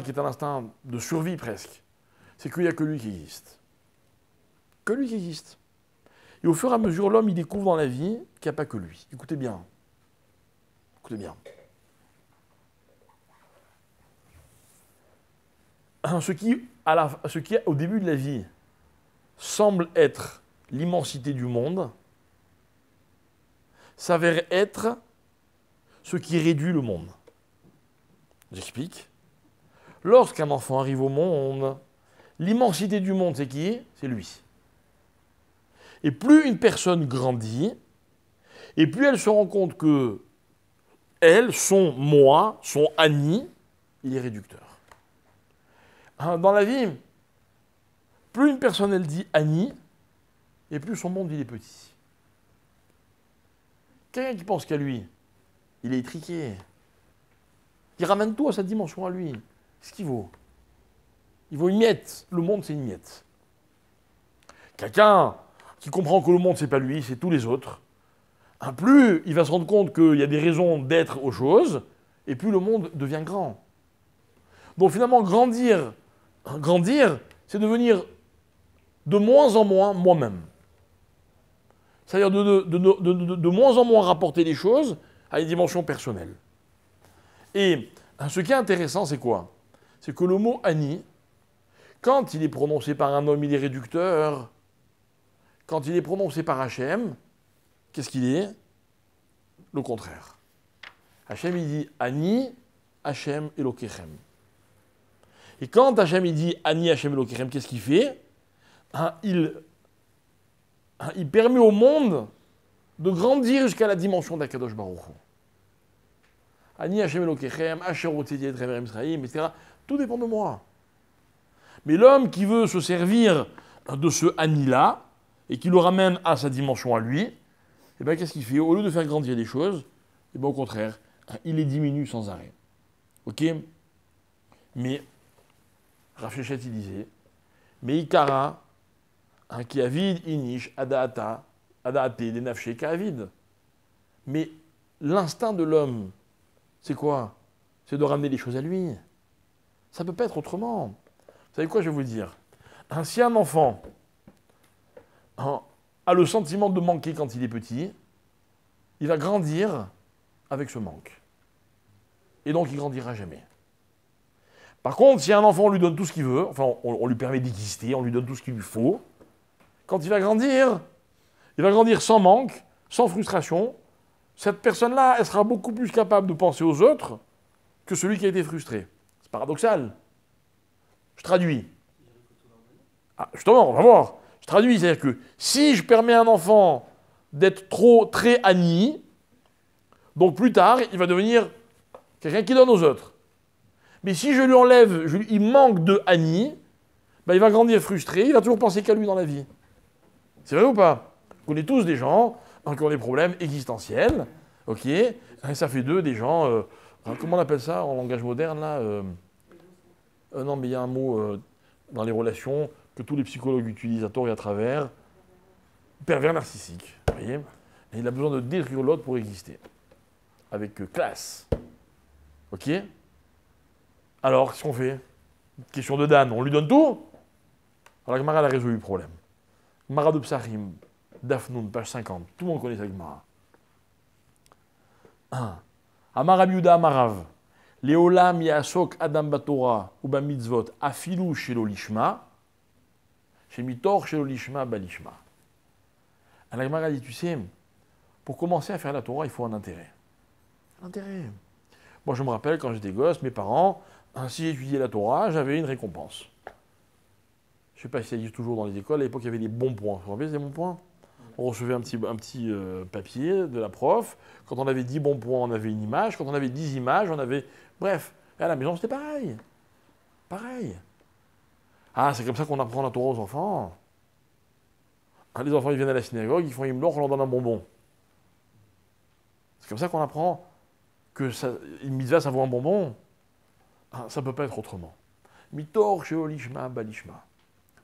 qui est un instinct de survie presque. C'est qu'il n'y a que lui qui existe. Que lui qui existe. Et au fur et à mesure, l'homme, il découvre dans la vie qu'il n'y a pas que lui. Écoutez bien. Écoutez bien. Ce qui, au début de la vie, semble être l'immensité du monde, s'avère être ce qui réduit le monde. J'explique. Lorsqu'un enfant arrive au monde, l'immensité du monde, c'est qui? C'est lui. Et plus une personne grandit, et plus elle se rend compte que elle, son moi, son Annie, il est réducteur. Dans la vie, plus une personne, elle dit Annie, et plus son monde, il est petit. Quelqu'un qui pense qu'à lui, il est étriqué. Il ramène tout à sa dimension à lui. Qu'est-ce qu'il vaut? Il vaut une miette. Le monde, c'est une miette. Quelqu'un qui comprend que le monde, c'est pas lui, c'est tous les autres. Plus il va se rendre compte qu'il y a des raisons d'être aux choses, et plus le monde devient grand. Donc finalement, grandir, c'est devenir de moins en moins moi-même. C'est-à-dire de moins en moins rapporter les choses à une dimension personnelle. Et ce qui est intéressant, c'est quoi? C'est que le mot « Ani », quand il est prononcé par un homme, il est réducteur. Quand il est prononcé par Hachem, qu'est-ce qu'il est? Le contraire. Hachem, il dit « Ani, Hachem, Elokechem ». Et quand Hachem, il dit « Ani, Hachem, Elokechem », qu'est-ce qu'il fait? Il permet au monde de grandir jusqu'à la dimension d'Akadosh Baruch Hu. Ani Hashem Elokechem, Asher Otzeti et Reverem Israël, etc. Tout dépend de moi. Mais l'homme qui veut se servir de ce Ani-là, et qui le ramène à sa dimension à lui, eh bien, qu'est-ce qu'il fait? Au lieu de faire grandir les choses, eh bien, au contraire, il les diminue sans arrêt. Ok? Mais, Rav Shechet, il disait, mais Ikara, qui avid inish adaate des nafshé ka'avid. Mais l'instinct de l'homme, c'est quoi? C'est de ramener les choses à lui. Ça ne peut pas être autrement. Vous savez quoi, je vais vous dire? Si un enfant a le sentiment de manquer quand il est petit, il va grandir avec ce manque. Et donc, il grandira jamais. Par contre, si un enfant, on lui donne tout ce qu'il veut, enfin, on lui permet d'exister, on lui donne tout ce qu'il lui faut, quand il va grandir sans manque, sans frustration. Cette personne-là, elle sera beaucoup plus capable de penser aux autres que celui qui a été frustré. C'est paradoxal. Je traduis. Justement, on va voir. Je traduis, c'est-à-dire que si je permets à un enfant d'être très Ani, donc plus tard, il va devenir quelqu'un qui donne aux autres. Mais si je lui enlève, il manque de Ani, ben il va grandir frustré, il va toujours penser qu'à lui dans la vie. C'est vrai ou pas? On connaît tous des gens qui ont des problèmes existentiels, ok? Et ça fait d'eux des gens, comment on appelle ça en langage moderne là non, mais il y a un mot dans les relations que tous les psychologues utilisent à tort et à travers, pervers narcissique, vous voyez? Et il a besoin de détruire l'autre pour exister, avec classe, ok? Alors, qu'est-ce qu'on fait? Question de Dan, on lui donne tout? Alors la Gemara a résolu le problème. Gemara de Psachim, Dafnoun, page 50. Tout le monde connaît cette Gemara. Amar Rabbi Yehuda Amarav. Leolam yasok Adam batora ou bamitzvot afilu shelo lishma, shemitor shelo lishma balishma. La Gemara dit, tu sais, pour commencer à faire la Torah, il faut un intérêt. L'intérêt. Moi, je me rappelle, quand j'étais gosse, mes parents, si j'étudiais la Torah, j'avais une récompense. Je ne sais pas si ça existe toujours dans les écoles. À l'époque, il y avait des bons points. Vous vous rappelez des bons points? On recevait un petit papier de la prof. Quand on avait 10 bons points, on avait une image. Quand on avait 10 images, on avait... Bref, et à la maison, c'était pareil. Pareil. Ah, c'est comme ça qu'on apprend la Torah aux enfants. Les enfants, ils viennent à la synagogue, ils font une on leur donne un bonbon. C'est comme ça qu'on apprend que une mitzvah, ça vaut un bonbon. Ah, ça ne peut pas être autrement. Mitor, sheolishma, balishma.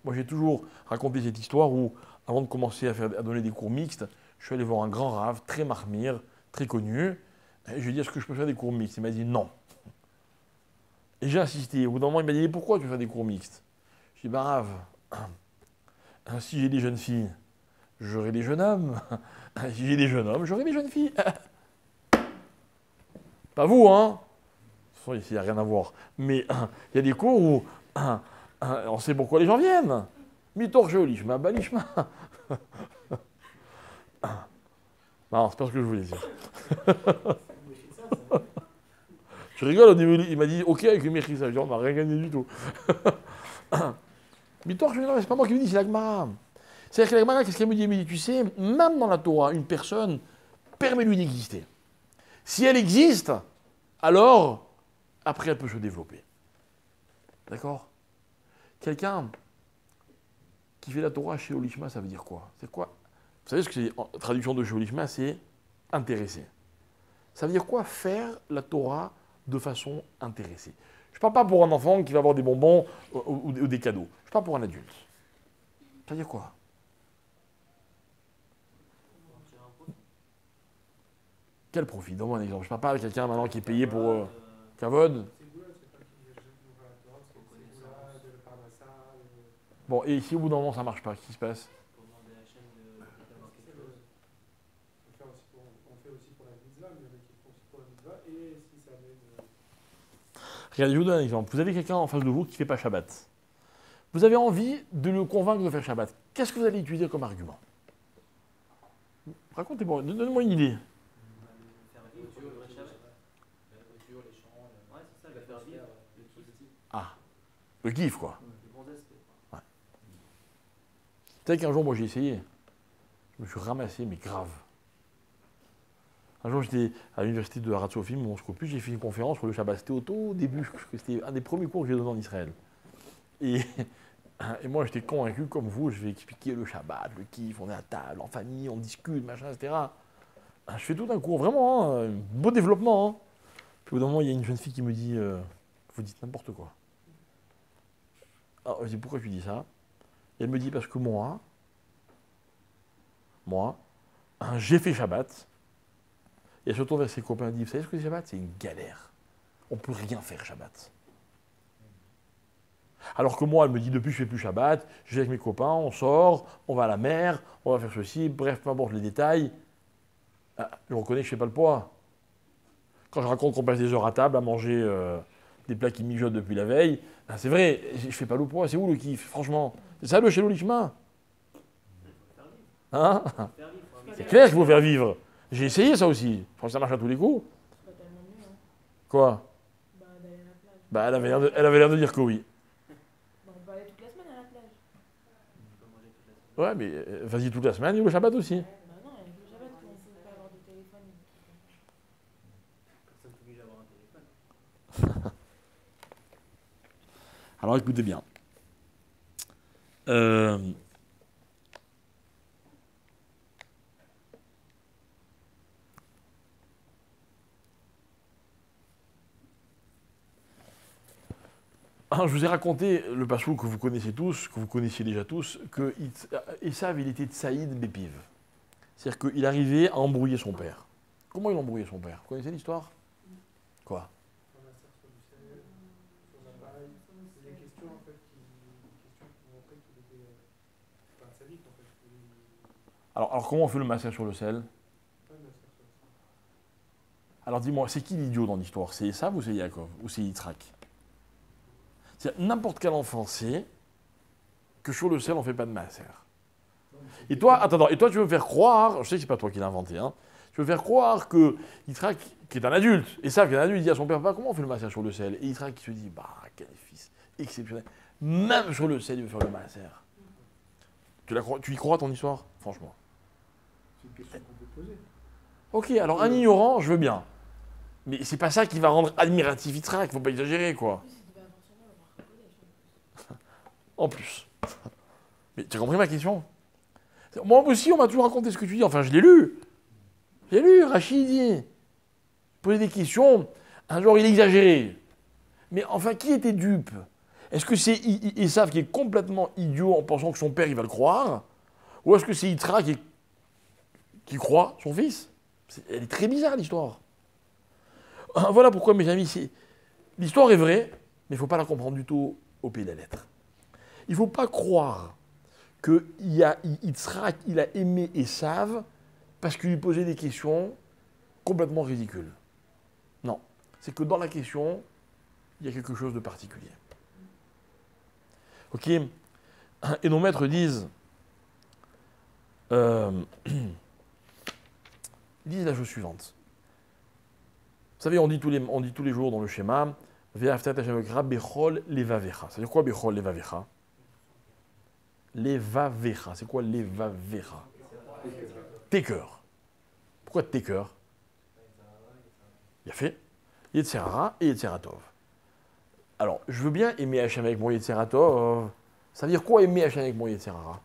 Moi, j'ai toujours raconté cette histoire où, avant de commencer à donner des cours mixtes, je suis allé voir un grand rave, très marmire, très connu. Et je lui ai dit, est-ce que je peux faire des cours mixtes? Il m'a dit non. Et j'ai insisté. Au bout d'un moment, il m'a dit, pourquoi tu veux faire des cours mixtes? Je lui ai dit, bah rave, si j'ai des jeunes filles, j'aurai des jeunes hommes. Si j'ai des jeunes hommes, j'aurai des jeunes filles. Pas vous, hein? De toute façon, ici, il n'y a rien à voir. Mais il y a des cours où on sait pourquoi les gens viennent. Mitor sheolishma, balishma. Non, c'est pas ce que je voulais dire. Je rigole au début, il m'a dit ok avec une maîtrise, on n'a rien gagné du tout. Mitor sheolishma, c'est pas moi qui me dis, c'est la Gemara. C'est-à-dire que la Gemara, qu'est-ce qu'elle me dit? Elle me dit, tu sais, même dans la Torah, une personne, permet-lui d'exister. Si elle existe, alors, après, elle peut se développer. D'accord? Quelqu'un qui fait la Torah chez Olishma, ça veut dire quoi? C'est quoi? Vous savez ce que c'est? En traduction de chez Olishma, c'est intéressé. Ça veut dire quoi? Faire la Torah de façon intéressée. Je ne parle pas pour un enfant qui va avoir des bonbons ou des cadeaux. Je parle pour un adulte. Ça veut dire quoi? Quel profit? Donne-moi un exemple. Je ne parle pas avec quelqu'un maintenant qui est payé pour Kavod. Bon, et si au bout d'un moment ça ne marche pas, qu'est-ce qui se passe? Regardez, je vous donne un exemple. Vous avez quelqu'un en face de vous qui ne fait pas Shabbat. Vous avez envie de le convaincre de faire Shabbat. Qu'est-ce que vous allez utiliser comme argument? Racontez-moi, donnez-moi une idée. Ah, le kiff, quoi. Ouais. Tu sais qu'un jour, moi, j'ai essayé. Je me suis ramassé, mais grave. Un jour, j'étais à l'université de Harat Sophim, mon Scopus, j'ai fait une conférence sur le Shabbat. C'était au tout début, c'était un des premiers cours que j'ai donné en Israël. Et moi, j'étais convaincu, comme vous, je vais expliquer le Shabbat, le kiff, on est à table, en famille, on discute, machin, etc. Je fais tout un cours, vraiment, un beau développement. Hein. Puis au bout d'un moment, il y a une jeune fille qui me dit vous dites n'importe quoi. Alors, je dis pourquoi tu dis ça? Et elle me dit parce que moi, j'ai fait Shabbat. Et elle se tourne vers ses copains et dit, vous savez ce que c'est Shabbat? C'est une galère. On ne peut rien faire Shabbat. Alors que moi, elle me dit, depuis que je ne fais plus Shabbat, je vais avec mes copains, on sort, on va à la mer, on va faire ceci, bref, peu importe les détails. Je reconnais que je ne fais pas le poids. Quand je raconte qu'on passe des heures à table à manger des plats qui mijotent depuis la veille, c'est vrai, je ne fais pas le poids. C'est où le kiff, franchement? C'est ça le chez l'Olishma? Hein? C'est clair qu'il faut faire vivre. J'ai essayé ça aussi. Je pense que ça marche à tous les coups. C'est pas tellement mieux, hein. Quoi? D'aller à la plage. Bah, elle avait l'air de dire que oui. On peut aller toute la semaine à la plage. Ouais, mais vas-y toute la semaine, et le Shabbat aussi. Bah non, il y a le Shabbat qu'on ne peut pas avoir de téléphone. Personne t'oblige à avoir un téléphone. Alors écoutez bien. Je vous ai raconté le passou que vous connaissez tous, que vous connaissiez déjà tous, que Esav, il était Tsaïd Bépiv. C'est-à-dire qu'il arrivait à embrouiller son père. Comment il embrouillait son père? Vous connaissez l'histoire? Quoi? Alors comment on fait le massacre sur le sel? Alors dis-moi, c'est qui l'idiot dans l'histoire? C'est Esav ou c'est Yaakov? Ou c'est Yitzhak? N'importe quel enfant sait que sur le sel, on ne fait pas de massacre. Et toi, attends, et toi, tu veux me faire croire, je sais que ce n'est pas toi qui l'as inventé, hein, tu veux me faire croire que Yitzhak, qui est un adulte, et ça, qu'un adulte, il dit à son père, papa, comment on fait le maser sur le sel? Et Yitzhak qui se dit, bah, quel fils exceptionnel. Même sur le sel, il veut faire le maser. Tu y crois, ton histoire? Franchement. C'est une question qu'on peut poser. Ok, alors un ignorant, je veux bien. Mais c'est pas ça qui va rendre admiratif Yitzhak, faut pas exagérer, quoi. En plus, il devait forcément l'avoir collège. En plus. Mais tu as compris ma question? Moi aussi, on m'a toujours raconté ce que tu dis. Enfin, je l'ai lu. J'ai lu, Rachid dit. Poser des questions. Un genre, il exagérait. Mais enfin, qui était dupe? Est-ce que c'est Esav qui est complètement idiot en pensant que son père, il va le croire? Ou est-ce que c'est Yitzhak qui croit son fils? Elle est très bizarre, l'histoire. Voilà pourquoi, mes amis, l'histoire est vraie, mais il ne faut pas la comprendre du tout au pied de la lettre. Il ne faut pas croire que Yitzhak, il a aimé Esav parce qu'il lui posait des questions complètement ridicules. Non. C'est que dans la question, il y a quelque chose de particulier. Ok? Et nos maîtres disent, ils disent la chose suivante. Vous savez, on dit tous les jours dans le schéma, Ve'aftat Hashem v'kra bechol levavecha. Ça veut dire quoi bechol levavecha? Levavecha. C'est quoi levavecha? Tes cœurs. Pourquoi tes cœurs? Il y a fait Yetzerara et Yetzeratov. Alors, je veux bien aimer Hachem avec mon Yetzeratov. Ça veut dire quoi aimer Hachem avec mon Yetzerara?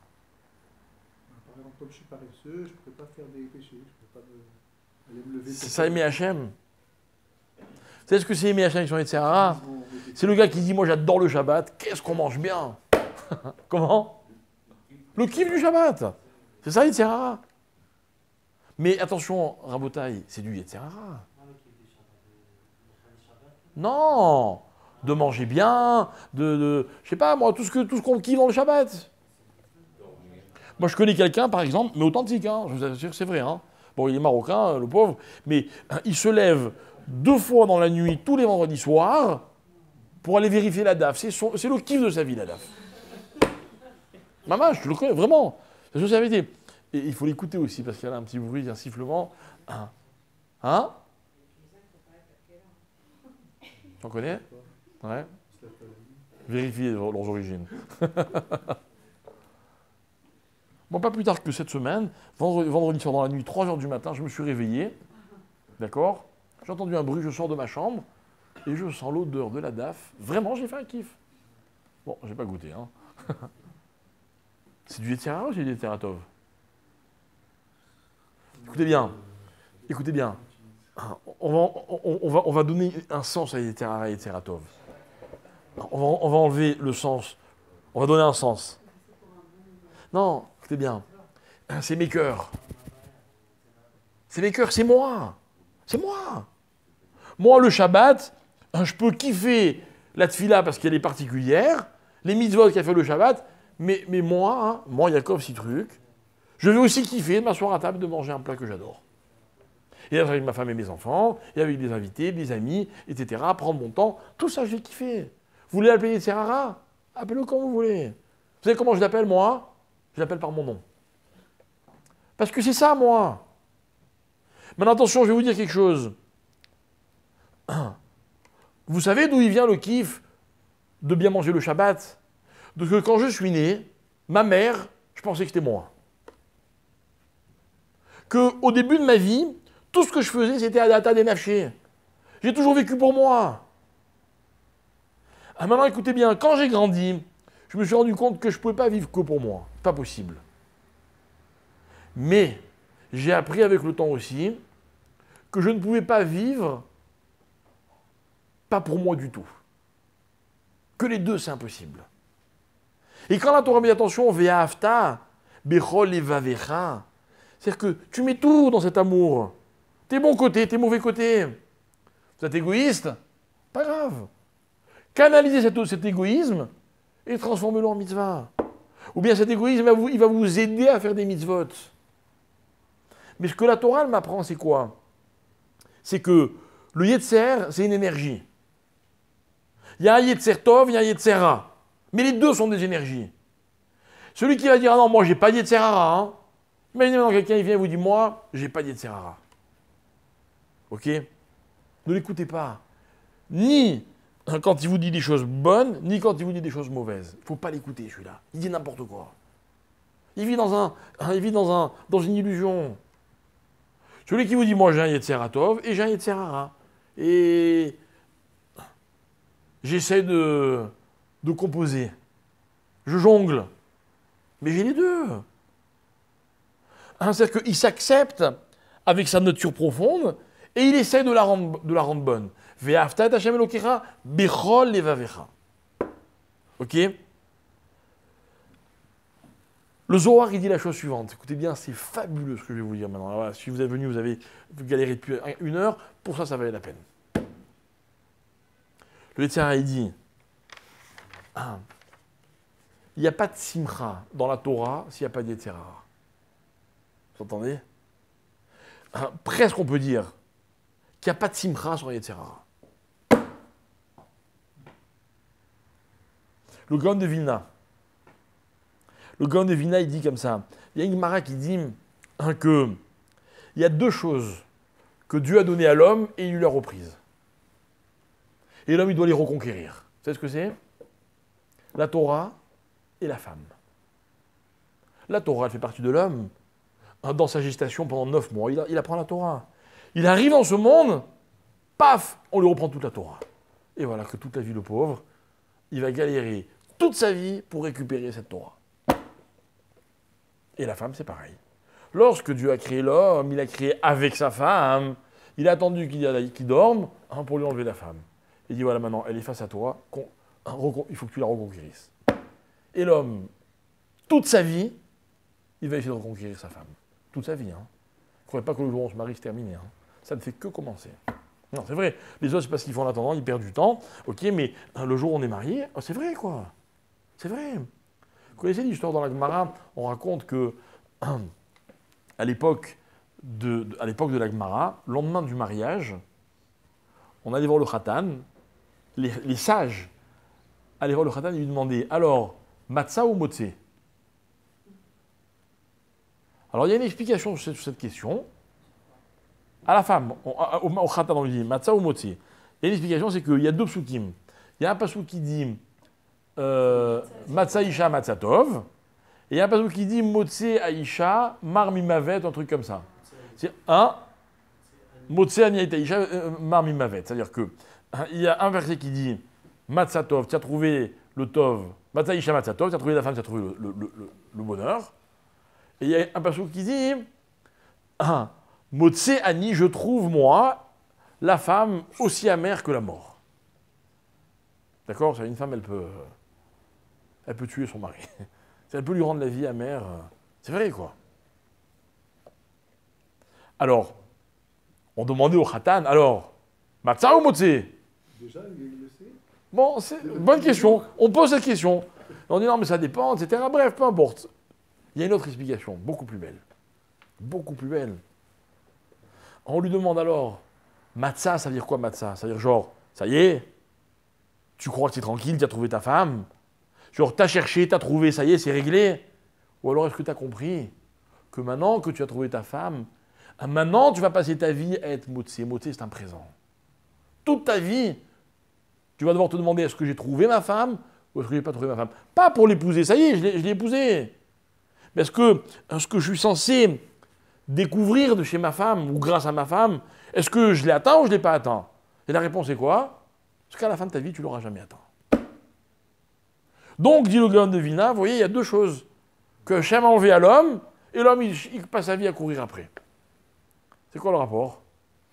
Par exemple, comme je suis paresseux, je ne pourrais pas faire des péchés. Je ne pourrais pas aller me lever. C'est ça aimer Hachem. Vous savez ce que c'est aimer Hachem avec son Yetzerara? C'est le gars qui dit, moi j'adore le Shabbat, qu'est-ce qu'on mange bien? Comment? Le kiff du Shabbat. C'est ça Yetzerara. Mais attention, Rabotai, c'est du Yetzerara. Non, de manger bien, je sais pas moi, tout ce qu'on kiffe dans le Shabbat. Moi je connais quelqu'un par exemple, mais authentique, hein, je vous assure que c'est vrai. Hein. Bon, il est marocain, le pauvre, mais il se lève 2 fois dans la nuit, tous les vendredis soirs, pour aller vérifier la DAF. C'est le kiff de sa vie, la DAF. Maman, je le connais, vraiment. C'est ce que ça avait été. Et il faut l'écouter aussi, parce qu'il y a un petit bruit, un sifflement. Hein? Tu en connais? Ouais. Vérifier leurs origines. Bon, pas plus tard que cette semaine, vendredi soir dans la nuit, 3h du matin, je me suis réveillé. D'accord? J'ai entendu un bruit, je sors de ma chambre, et je sens l'odeur de la DAF. Vraiment, j'ai fait un kiff. Bon, j'ai pas goûté, hein. C'est du Yetzirah ou c'est du Yetzeratov? Écoutez bien. Écoutez bien. On va donner un sens à Yetzirah et Yetzeratov. On va enlever le sens. On va donner un sens. Non, écoutez bien. C'est mes cœurs. C'est mes cœurs, c'est moi. C'est moi. Moi, le Shabbat, je peux kiffer la tfila parce qu'elle est particulière, les mitzvot qu'a fait le Shabbat, mais moi, Yaakov Citruc, je vais aussi kiffer de m'asseoir à table, de manger un plat que j'adore. Et avec ma femme et mes enfants, et avec des invités, des amis, etc., prendre mon temps, tout ça, je vais kiffer. Vous voulez l'appeler Yetzirah? Appelez-le comme vous voulez. Vous savez comment je l'appelle, moi? Je l'appelle par mon nom. Parce que c'est ça, moi. Maintenant, attention, je vais vous dire quelque chose. Vous savez d'où il vient le kiff de bien manger le Shabbat? Donc quand je suis né, ma mère, je pensais que c'était moi. Qu'au début de ma vie, tout ce que je faisais, c'était à data des nafchés. J'ai toujours vécu pour moi. Ah, maintenant, écoutez bien, quand j'ai grandi, je me suis rendu compte que je ne pouvais pas vivre que pour moi. Pas possible. Mais j'ai appris avec le temps aussi que je ne pouvais pas vivre pas pour moi du tout. Que les deux, c'est impossible. Et quand la Torah met attention, ve'afta, bechol levavecha, c'est-à-dire que tu mets tout dans cet amour. Tes bons côtés, tes mauvais côtés. Vous êtes égoïste? Pas grave. Canalisez cet égoïsme et transformez-le en mitzvah. Ou bien cet égoïsme, il va vous aider à faire des mitzvot. Mais ce que la Torah m'apprend, c'est quoi? C'est que le Yetzer, c'est une énergie. Il y a un Yetzer Tov, il y a un Yetzer Ra. Mais les deux sont des énergies. Celui qui va dire, ah non, moi, j'ai pas de Yetzer Hara, hein. Imaginez maintenant quelqu'un, il vient et vous dit, moi, j'ai pas de Yetzer Hara. Ok? Ne l'écoutez pas. Ni quand il vous dit des choses bonnes, ni quand il vous dit des choses mauvaises. Il ne faut pas l'écouter, celui-là. Il dit n'importe quoi. Il vit dans une illusion. Celui qui vous dit, moi j'ai un Yetzirah Tov et j'ai un Yetzirah Ra. Et j'essaie de composer. Je jongle. Mais j'ai les deux. C'est-à-dire qu'il s'accepte avec sa nature profonde et il essaie de la rendre bonne. Ve'afta et Hashem Elokecha bechol levavecha. Ok? Le Zohar, il dit la chose suivante. Écoutez bien, c'est fabuleux ce que je vais vous dire maintenant. Alors, voilà, si vous êtes venu, vous avez galéré depuis 1 heure. Pour ça valait la peine. Le Yetzirah, il dit, il n'y a pas de simcha dans la Torah s'il n'y a pas de Yetzirah. Vous entendez? Presque on peut dire qu'il n'y a pas de simcha sur Yetzirah. Le Gaon de Vilna. Le Gaon de Vilna, il dit comme ça. Il y a une Gemara qui dit que il y a 2 choses que Dieu a données à l'homme et il lui a reprises. Et l'homme, il doit les reconquérir. Vous savez ce que c'est? La Torah et la femme. La Torah, elle fait partie de l'homme. Dans sa gestation pendant 9 mois, il apprend la Torah. Il arrive dans ce monde, paf, on lui reprend toute la Torah. Et voilà que toute la vie, le pauvre, il va galérer toute sa vie pour récupérer cette Torah. Et la femme, c'est pareil. Lorsque Dieu a créé l'homme, il a créé avec sa femme. Il a attendu qu'il dorme pour lui enlever la femme. Il dit, voilà, maintenant, elle est face à toi. Il faut que tu la reconquérisses. Et l'homme, toute sa vie, il va essayer de reconquérir sa femme. Toute sa vie. Ne croyez pas que le jour où on se marie, c'est terminé. Ça ne fait que commencer. Non, c'est vrai. Les autres, c'est parce qu'ils font en attendant, ils perdent du temps. Ok, mais le jour où on est marié, c'est vrai, quoi. C'est vrai. Vous connaissez l'histoire dans la Gemara? On raconte que, à l'époque de la Gemara, le lendemain du mariage, on allait voir le Khatan, les sages allaient voir le Khatan et lui demandaient, alors, matzah ou motzé? Alors, il y a une explication sur cette question. À la femme, au Khatan, on lui dit matzah ou motzé. Il y a une explication, c'est qu'il y a 2 psukim. Il y a un pasuk qui dit matzah isha matzah tov, et il y a un pasuk qui dit motzé aisha mar mimavet, un truc comme ça. C'est motzé aniyaita isha mar mimavet. C'est-à-dire que il y a un verset qui dit matzah tov, tu as trouvé le tov, matzah isha matzah tov, tu as trouvé la femme, tu as trouvé le bonheur. Et il y a un pasuk qui dit motzé ani, je trouve moi la femme aussi amère que la mort. D'accord? C'est une femme, elle peut tuer son mari. Elle peut lui rendre la vie amère. C'est vrai, quoi. Alors, on demandait au Khatan, alors, matzah ou motzé? Déjà, il le sait. Bon, c'est une bonne question. On pose cette question. On dit non, mais ça dépend, etc. Bref, peu importe. Il y a une autre explication, beaucoup plus belle. Beaucoup plus belle. On lui demande alors, matzah, ça veut dire quoi matzah? Ça veut dire genre, ça y est, tu crois que c'est tranquille, tu as trouvé ta femme? Genre, tu as cherché, tu as trouvé, ça y est, c'est réglé? Ou alors est-ce que tu as compris que maintenant que tu as trouvé ta femme, maintenant tu vas passer ta vie à être motzé? Motzé, c'est un présent. Toute ta vie, tu vas devoir te demander est-ce que j'ai trouvé ma femme ou est-ce que je n'ai pas trouvé ma femme? Pas pour l'épouser, ça y est, je l'ai épousée. Mais est-ce que je suis censé découvrir de chez ma femme ou grâce à ma femme, est-ce que je l'ai atteint ou je ne l'ai pas atteint? Et la réponse est quoi? Parce qu'à la fin de ta vie, tu ne l'auras jamais atteint. Donc, dit le Gaon de Vilna, vous voyez, il y a 2 choses que Hachem a enlevé à l'homme, et l'homme, il passe sa vie à courir après. C'est quoi le rapport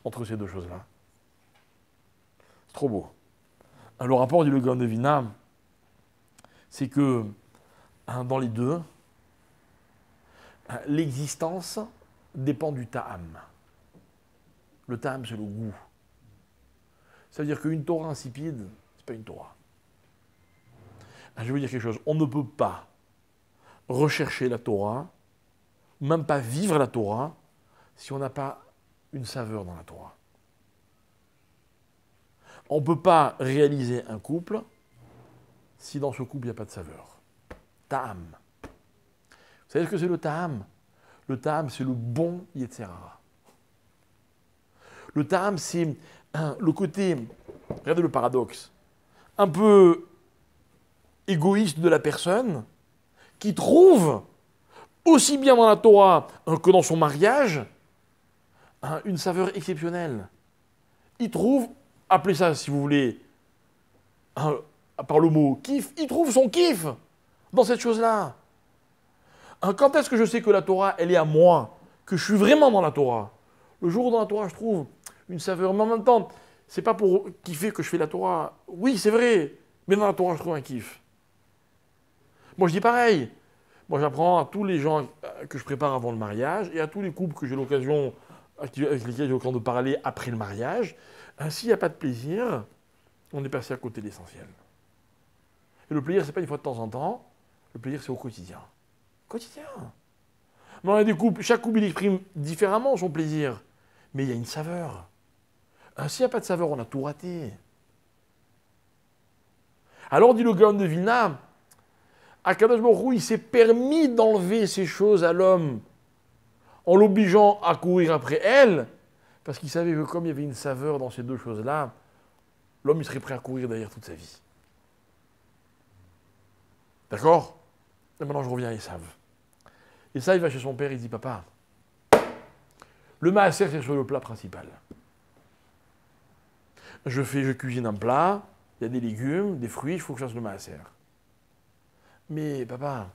entre ces 2 choses-là? C'est trop beau. Le rapport, dit le Gaon de Vilna, c'est que dans les 2, l'existence dépend du ta'am. Le ta'am, c'est le goût. Ça veut dire qu'une Torah insipide, c'est pas une Torah. Je vais vous dire quelque chose. On ne peut pas rechercher la Torah, même pas vivre la Torah, si on n'a pas une saveur dans la Torah. On ne peut pas réaliser un couple si dans ce couple il n'y a pas de saveur. Ta'am. Vous savez ce que c'est le ta'am? Le ta'am, c'est le bon Yetzirah. Le ta'am, c'est le côté, regardez le paradoxe, un peu égoïste de la personne qui trouve, aussi bien dans la Torah que dans son mariage, une saveur exceptionnelle. Il trouve, appelez ça si vous voulez, par le mot kiff, il trouve son kiff dans cette chose-là. Quand est-ce que je sais que la Torah, elle est à moi, que je suis vraiment dans la Torah? Le jour où dans la Torah, je trouve une saveur, mais en même temps, c'est pas pour kiffer que je fais la Torah. Oui, c'est vrai, mais dans la Torah, je trouve un kiff. Moi, je dis pareil. Moi, j'apprends à tous les gens que je prépare avant le mariage et à tous les couples que j'ai l'occasion, avec lesquels j'ai l'occasion de parler après le mariage. S'il n'y a pas de plaisir, on est passé à côté de l'essentiel. Et le plaisir, c'est pas une fois de temps en temps. Le plaisir, c'est au quotidien. Quotidien. Mais on a des couples, chaque couple, il exprime différemment son plaisir. Mais il y a une saveur. S'il n'y a pas de saveur, on a tout raté. Alors, dit le Gaon de Vilna, Akadosh Baruch Hu, il s'est permis d'enlever ces choses à l'homme en l'obligeant à courir après elle, parce qu'il savait que comme il y avait une saveur dans ces deux choses-là, l'homme il serait prêt à courir derrière toute sa vie. D'accord? Et maintenant je reviens à Esav. Esav, il va chez son père, il dit, papa, le maaser c'est sur le plat principal. Je cuisine un plat, il y a des légumes, des fruits, il faut que je fasse le maaser. Mais papa,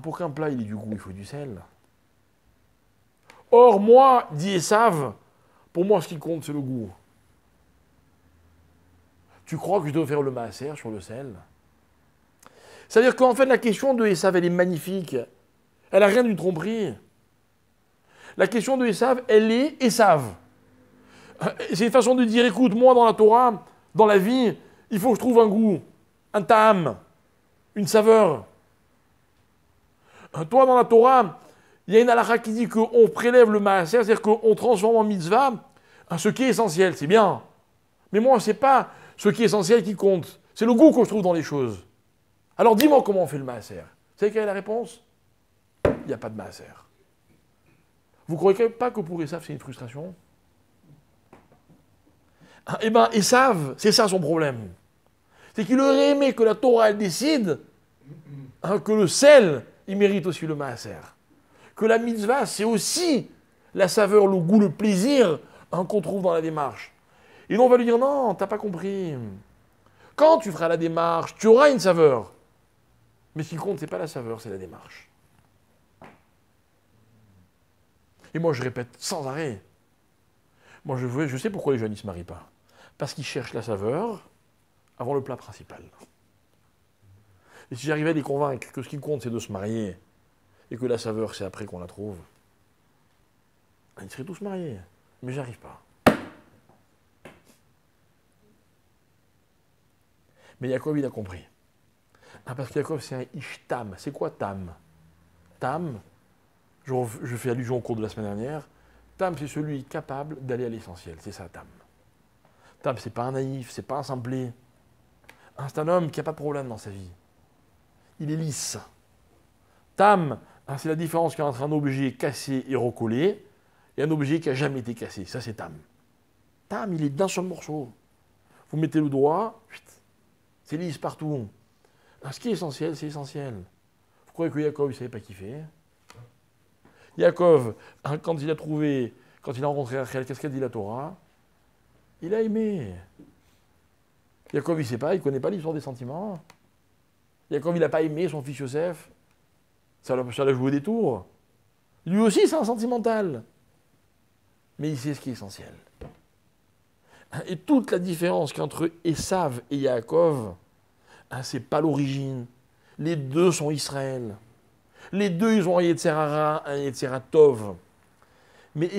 pour qu'un plat il ait du goût, il faut du sel. Or, moi, dit Esav, pour moi, ce qui compte, c'est le goût. Tu crois que je dois faire le maaser sur le sel? C'est-à-dire qu'en fait, la question de Esav, elle est magnifique. Elle n'a rien d'une tromperie. La question de Esav, elle est Esav. C'est une façon de dire, écoute, moi, dans la Torah, dans la vie, il faut que je trouve un goût, un ta'am, une saveur. Toi, dans la Torah, il y a une halakha qui dit qu'on prélève le maaser, c'est-à-dire qu'on transforme en mitzvah ce qui est essentiel, c'est bien. Mais moi, ce n'est pas ce qui est essentiel qui compte. C'est le goût que je trouve dans les choses. Alors dis-moi comment on fait le maaser. Vous savez quelle est la réponse? Il n'y a pas de maaser. Vous ne croyez pas que pour Esav, c'est une frustration? Eh bien, Esav, c'est ça son problème. C'est qu'il aurait aimé que la Torah, elle décide que le sel, il mérite aussi le maaser. Que la mitzvah, c'est aussi la saveur, le goût, le plaisir qu'on trouve dans la démarche. Et nous, on va lui dire, non, t'as pas compris. Quand tu feras la démarche, tu auras une saveur. Mais ce qui compte, c'est pas la saveur, c'est la démarche. Et moi, je répète sans arrêt. Moi, je sais pourquoi les jeunes ne se marient pas. Parce qu'ils cherchent la saveur avant le plat principal. Et si j'arrivais à les convaincre que ce qui compte, c'est de se marier, et que la saveur, c'est après qu'on la trouve, ils seraient tous mariés. Mais j'arrive pas. Mais Yaakov, il a compris. Parce que Yaakov, c'est un ishtam. C'est quoi tam? Tam, je fais allusion au cours de la semaine dernière, tam, c'est celui capable d'aller à l'essentiel. C'est ça, tam. Tam, c'est pas un naïf, c'est pas un simplé. C'est un homme qui n'a pas de problème dans sa vie. Il est lisse. Tam, c'est la différence entre un objet cassé et recollé et un objet qui n'a jamais été cassé. Ça, c'est tam. Tam, il est d'un seul morceau. Vous mettez le doigt, c'est lisse partout. Ce qui est essentiel, c'est essentiel. Vous croyez que Yaakov, il ne savait pas kiffer? Yaakov, quand il a rencontré Rachel, qu'est-ce qu'a dit la Torah? Il a aimé. Yaakov, il ne sait pas, il ne connaît pas l'histoire des sentiments. Yaakov, il n'a pas aimé son fils Yosef. Ça l'a joué des tours. Lui aussi, c'est un sentimental. Mais il sait ce qui est essentiel. Et toute la différence qu'entre Esav et Yaakov, c'est pas l'origine. Les deux sont Israël. Les deux, ils ont un Yetzerara, un Yetzeratov. Mais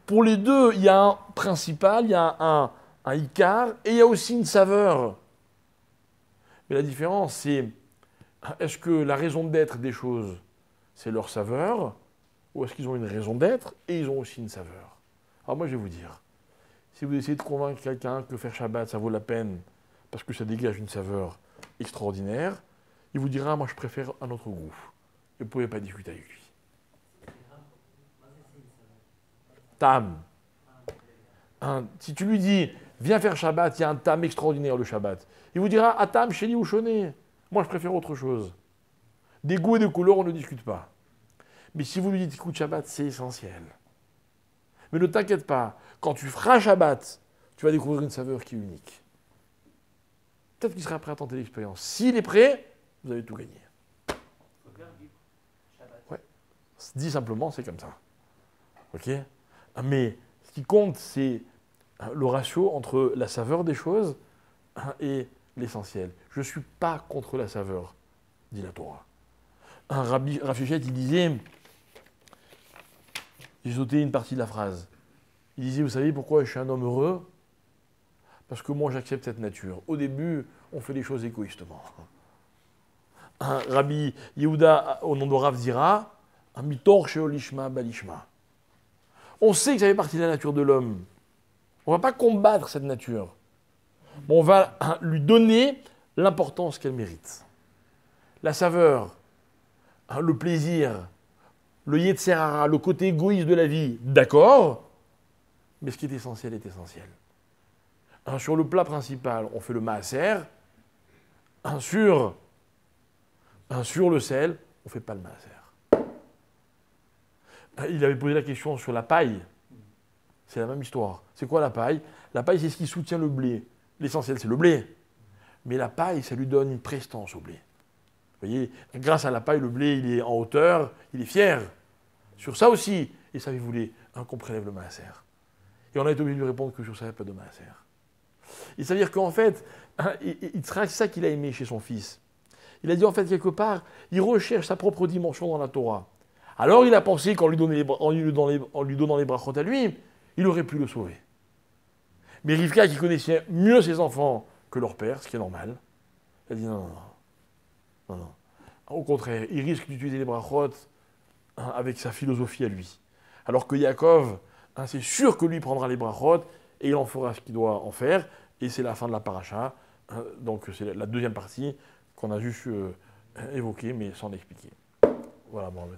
pour les deux, il y a un principal, il y a un Icar, et il y a aussi une saveur. Mais la différence, c'est, est-ce que la raison d'être des choses, c'est leur saveur, ou est-ce qu'ils ont une raison d'être, et ils ont aussi une saveur? Alors moi, je vais vous dire, si vous essayez de convaincre quelqu'un que faire Shabbat, ça vaut la peine, parce que ça dégage une saveur extraordinaire, il vous dira, moi je préfère un autre goût. Et vous ne pouvez pas discuter avec lui. Tam. Si tu lui dis, viens faire Shabbat, il y a un tam extraordinaire le Shabbat, il vous dira, Atam, Sheni ou Shoné. Moi, je préfère autre chose. Des goûts et des couleurs, on ne discute pas. Mais si vous lui dites, écoute, Shabbat, c'est essentiel. Mais ne t'inquiète pas, quand tu feras Shabbat, tu vas découvrir une saveur qui est unique. Peut-être qu'il sera prêt à tenter l'expérience. S'il est prêt, vous avez tout gagné. Faut faire du Shabbat. Ouais. Dit simplement, c'est comme ça. Ok ? Mais ce qui compte, c'est le ratio entre la saveur des choses et l'essentiel. Je ne suis pas contre la saveur, dit la Torah. Un Rabbi Raffichet, il disait, j'ai sauté une partie de la phrase, il disait, vous savez pourquoi je suis un homme heureux ? Parce que moi, j'accepte cette nature. Au début, on fait les choses égoïstement. Un Rabbi Yehuda, au nom de Rav Zira, un mitor sheolishma balishma. On sait que ça fait partie de la nature de l'homme. On ne va pas combattre cette nature. On va lui donner l'importance qu'elle mérite. La saveur, le plaisir, le yetzer hara, le côté égoïste de la vie, d'accord, mais ce qui est essentiel est essentiel. Sur le plat principal, on fait le maaser. Sur le sel, on ne fait pas le maaser. Il avait posé la question sur la paille. C'est la même histoire. C'est quoi la paille ? La paille, c'est ce qui soutient le blé. L'essentiel, c'est le blé. Mais la paille, ça lui donne une prestance au blé. Vous voyez, grâce à la paille, le blé, il est en hauteur, il est fier. Sur ça aussi, et ça, il voulait qu'on prélève le maaser. Et on a été obligé de lui répondre que sur ça, il n'y a pas de maaser. Et ça veut dire qu'en fait, c'est ça qu'il a aimé chez son fils. Il a dit en fait, quelque part, il recherche sa propre dimension dans la Torah. Alors il a pensé qu'en lui donnant les brachot à lui, il aurait pu le sauver. Mais Rivka, qui connaissait mieux ses enfants que leur père, ce qui est normal, elle a dit non. Au contraire, il risque d'utiliser les brachot avec sa philosophie à lui. Alors que Yaakov, c'est sûr que lui prendra les brachot et il en fera ce qu'il doit en faire. Et c'est la fin de la paracha. Donc c'est la deuxième partie qu'on a juste évoquée, mais sans l'expliquer. Voilà, bon,